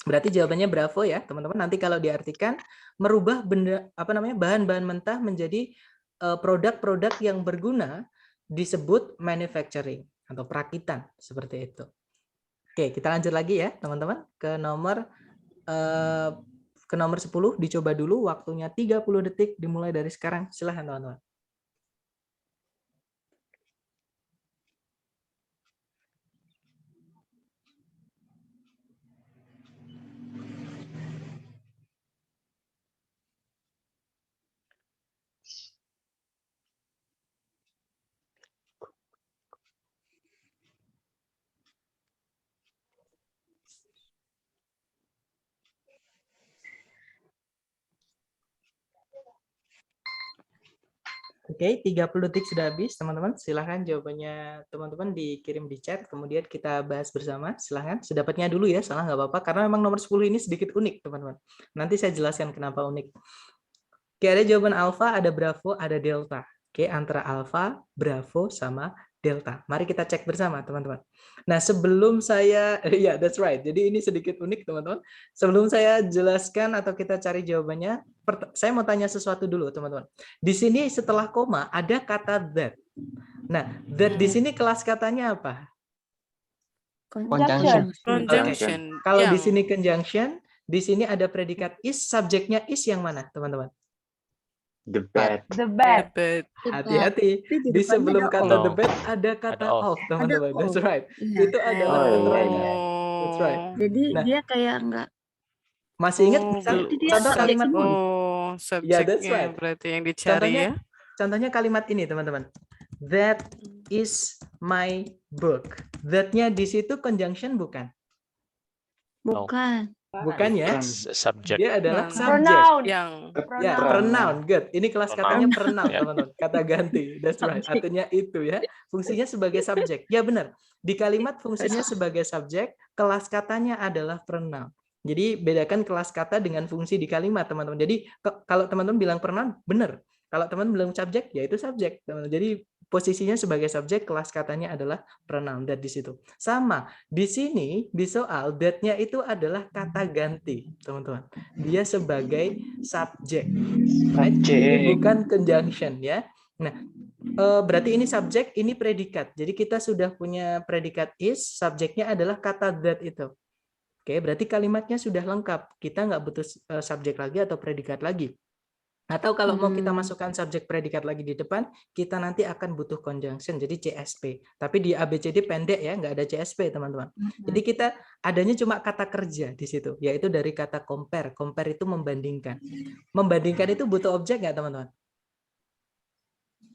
Berarti jawabannya bravo ya, teman-teman. Nanti kalau diartikan merubah bahan-bahan mentah menjadi produk-produk yang berguna disebut manufacturing atau perakitan seperti itu. Oke, kita lanjut lagi ya, teman-teman, ke nomor 10. Dicoba dulu, waktunya 30 detik dimulai dari sekarang. Silahkan teman-teman. Oke, 30 detik sudah habis, teman-teman. Silahkan jawabannya teman-teman dikirim di chat, kemudian kita bahas bersama. Silahkan, sedapatnya dulu ya, salah nggak apa-apa, karena memang nomor 10 ini sedikit unik, teman-teman. Nanti saya jelaskan kenapa unik. Oke, ada jawaban alfa, ada bravo, ada delta. Oke, antara alfa, bravo, sama delta. Mari kita cek bersama, teman-teman. Nah, sebelum saya, ya, that's right. Jadi ini sedikit unik, teman-teman. Sebelum saya jelaskan atau kita cari jawabannya, saya mau tanya sesuatu dulu, teman-teman. Di sini setelah koma ada kata that. Nah, that di sini kelas katanya apa? Conjunction. Conjunction. Kalau di Yang. sini conjunction, di sini ada predikat is, subjeknya is yang mana, teman-teman? The bed. The bed. But Hati-hati. Tapi Di sebelum depannya ada kata of. the bed ada kata Ada of. of, teman-teman. Ada That's of. right. Iya. Itu adalah Oh, iya, keterangan. iya. That's right. Jadi Nah, dia kayak enggak. masih ingat Oh, misal Berarti dia contoh subjek kalimat semua. ini? oh, Ya, that's subjeknya right. berarti yang dicari Contohnya, ya. contohnya kalimat ini, teman-teman. That is my book. That-nya di situ conjunction bukan? Bukan. Bukan ya? Subject. Dia adalah Bukan. subject. Pronoun. Yang Ya, Pronoun. pronoun. Good. Ini kelas katanya Pronoun. pronoun, Ya. teman-teman. Kata ganti. That's right. Subjek. Artinya itu ya. Fungsinya sebagai subjek. Ya, benar. Di kalimat fungsinya sebagai subjek, kelas katanya adalah pronoun. Jadi bedakan kelas kata dengan fungsi di kalimat, teman-teman. Jadi kalau teman-teman bilang pronoun, benar. Kalau teman-teman bilang subjek, ya itu subjek, teman-teman. Jadi posisinya sebagai subjek, kelas katanya adalah pronoun, that di situ. Sama, di sini di soal that-nya itu adalah kata ganti, teman-teman. Dia sebagai subjek. Right? Ini bukan conjunction ya. Nah, berarti ini subjek, ini predikat. Jadi kita sudah punya predikat is, subjeknya adalah kata that itu. Oke, berarti kalimatnya sudah lengkap. Kita nggak butuh subjek lagi atau predikat lagi. Atau kalau mau kita masukkan subjek predikat lagi di depan, kita nanti akan butuh conjunction, jadi CSP. Tapi di ABCD pendek ya, nggak ada CSP, teman-teman. Jadi kita adanya cuma kata kerja di situ, yaitu dari kata compare. Compare itu membandingkan. Membandingkan itu butuh objek nggak, teman-teman?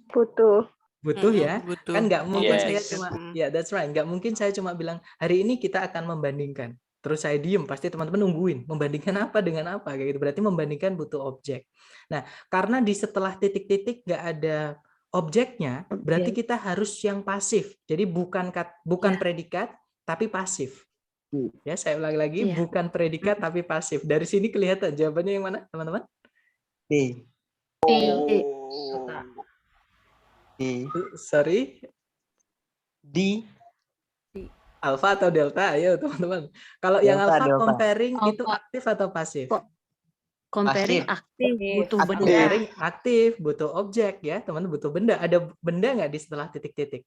Butuh. Butuh ya. butuh. Kan nggak mungkin Yes. saya cuma, ya that's right. Nggak mungkin saya cuma bilang, hari ini kita akan membandingkan. Terus saya diem, pasti teman-teman nungguin. Membandingkan apa dengan apa, kayak gitu. Berarti membandingkan butuh objek. Nah, karena di setelah titik-titik nggak ada objeknya, berarti kita harus yang pasif. Jadi bukan predikat, tapi pasif. Ya, saya ulangi lagi, Iya. bukan predikat, tapi pasif. Dari sini kelihatan jawabannya yang mana, teman-teman? D. D. Sorry, D. alpha atau delta? Ayo, teman-teman. Kalau yang Delta, alpha delta. comparing itu Alpha. aktif atau pasif? Comparing Pasif. aktif, butuh Aktif. benda. Comparing aktif, butuh objek ya, teman-teman, butuh benda. Ada benda nggak di setelah titik-titik?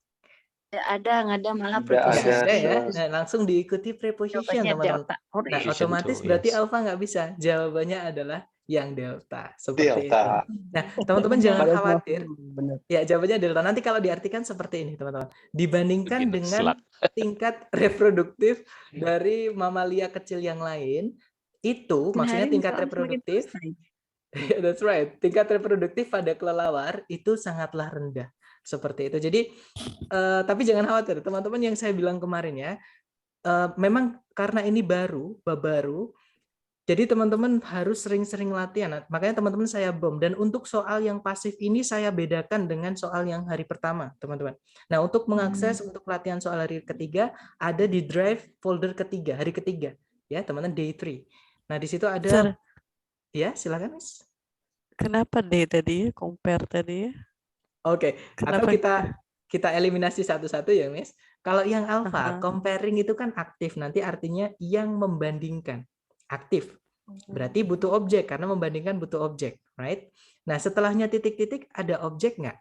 Nggak ada malah Nggak Nggak preposisi. ada ya. Sir. Nah, langsung diikuti preposition, Jawabannya teman-teman. delta. Nah, Preposition otomatis too, berarti yes. alpha nggak bisa. Jawabannya adalah yang delta. Seperti itu. Delta. Nah, teman-teman jangan Padahal khawatir. benar. Ya, jawabannya delta. Nanti kalau diartikan seperti ini, teman-teman. Dibandingkan Begin dengan slug. tingkat reproduktif dari mamalia kecil yang lain, itu maksudnya Hari tingkat soal semakin reproduktif. selesai. That's right. Tingkat reproduktif pada kelelawar itu sangatlah rendah. Seperti itu. Jadi, tapi jangan khawatir, teman-teman, yang saya bilang kemarin ya, memang karena ini baru, jadi teman-teman harus sering-sering latihan. Makanya teman-teman saya bom. Dan untuk soal yang pasif ini saya bedakan dengan soal yang hari pertama, teman-teman. Nah, untuk mengakses untuk latihan soal hari ketiga, ada di drive folder ketiga, hari ketiga. Ya, teman-teman, day 3. Nah, di situ ada, Sir, ya silakan, Miss. kenapa D tadi ya? Compare tadi ya? Oke, atau Kenapa? kita eliminasi satu-satu ya, Miss. Kalau yang alpha, Aha. comparing itu kan aktif, nanti artinya yang membandingkan. Aktif. Berarti butuh objek karena membandingkan butuh objek, right? Nah, setelahnya titik-titik ada objek nggak?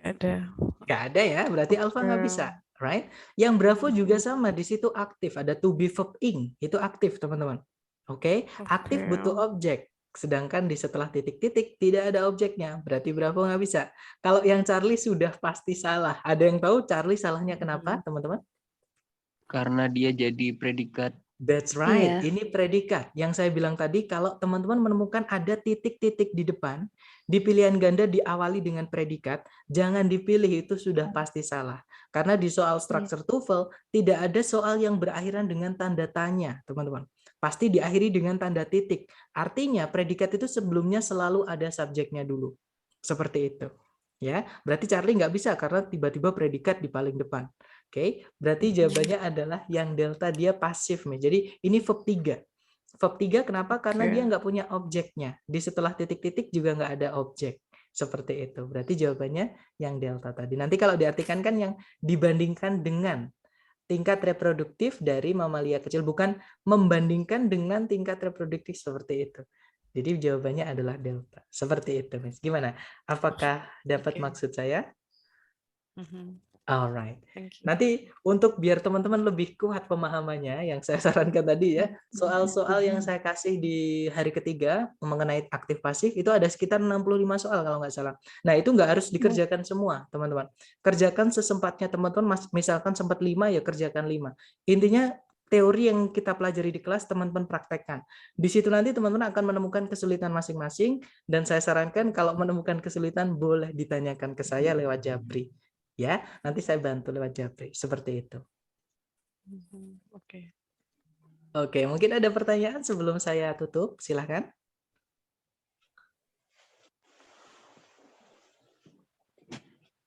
Ada. Nggak ada ya, berarti alpha nggak bisa, right? Yang Bravo juga sama, di situ aktif, ada to be verb ing, itu aktif teman-teman. Oke, aktif butuh objek, sedangkan di setelah titik-titik tidak ada objeknya, berarti Bravo nggak bisa. Kalau yang Charlie sudah pasti salah. Ada yang tahu Charlie salahnya kenapa, teman-teman? Karena dia jadi predikat. That's right, Iya. ini predikat. Yang saya bilang tadi, kalau teman-teman menemukan ada titik-titik di depan, di pilihan ganda diawali dengan predikat, jangan dipilih, itu sudah pasti salah. Karena di soal structure TOEFL, tidak ada soal yang berakhiran dengan tanda tanya, teman-teman. Pasti diakhiri dengan tanda titik. Artinya, predikat itu sebelumnya selalu ada subjeknya dulu. Seperti itu. Ya, berarti Charlie nggak bisa karena tiba-tiba predikat di paling depan. Oke, berarti jawabannya adalah yang delta dia pasif nih. Jadi ini verb 3. Verb 3 kenapa? Karena dia nggak punya objeknya. Di setelah titik-titik juga nggak ada objek. Seperti itu. Berarti jawabannya yang delta tadi. Nanti kalau diartikan kan yang dibandingkan dengan tingkat reproduktif dari mamalia kecil, bukan membandingkan dengan tingkat reproduktif seperti itu. Jadi jawabannya adalah delta. Seperti itu, Miss. Gimana? Apakah dapat maksud saya? Alright. Nanti untuk biar teman-teman lebih kuat pemahamannya, yang saya sarankan tadi ya, soal-soal yang saya kasih di hari ketiga mengenai aktif pasif itu ada sekitar 65 soal kalau nggak salah. Nah itu nggak harus dikerjakan semua teman-teman. Kerjakan sesempatnya teman-teman, misalkan sempat 5 ya kerjakan 5. Intinya teori yang kita pelajari di kelas teman-teman praktekkan. Di situ nanti teman-teman akan menemukan kesulitan masing-masing, dan saya sarankan kalau menemukan kesulitan boleh ditanyakan ke saya lewat Japri. Ya, nanti saya bantu lewat Japri. Seperti itu. Oke, mungkin ada pertanyaan sebelum saya tutup. Silahkan.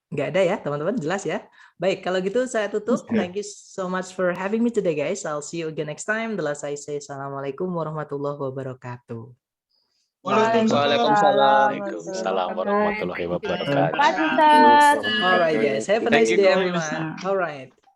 Nggak ada ya, teman-teman? Jelas ya? Baik, kalau gitu saya tutup. Thank you so much for having me today, guys. I'll see you again next time. The last I say, Assalamualaikum warahmatullahi wabarakatuh. Waalaikumsalam warahmatullahi wabarakatuh. Terima kasih, Ustaz. All right, guys. Have a nice day, everyone. All right.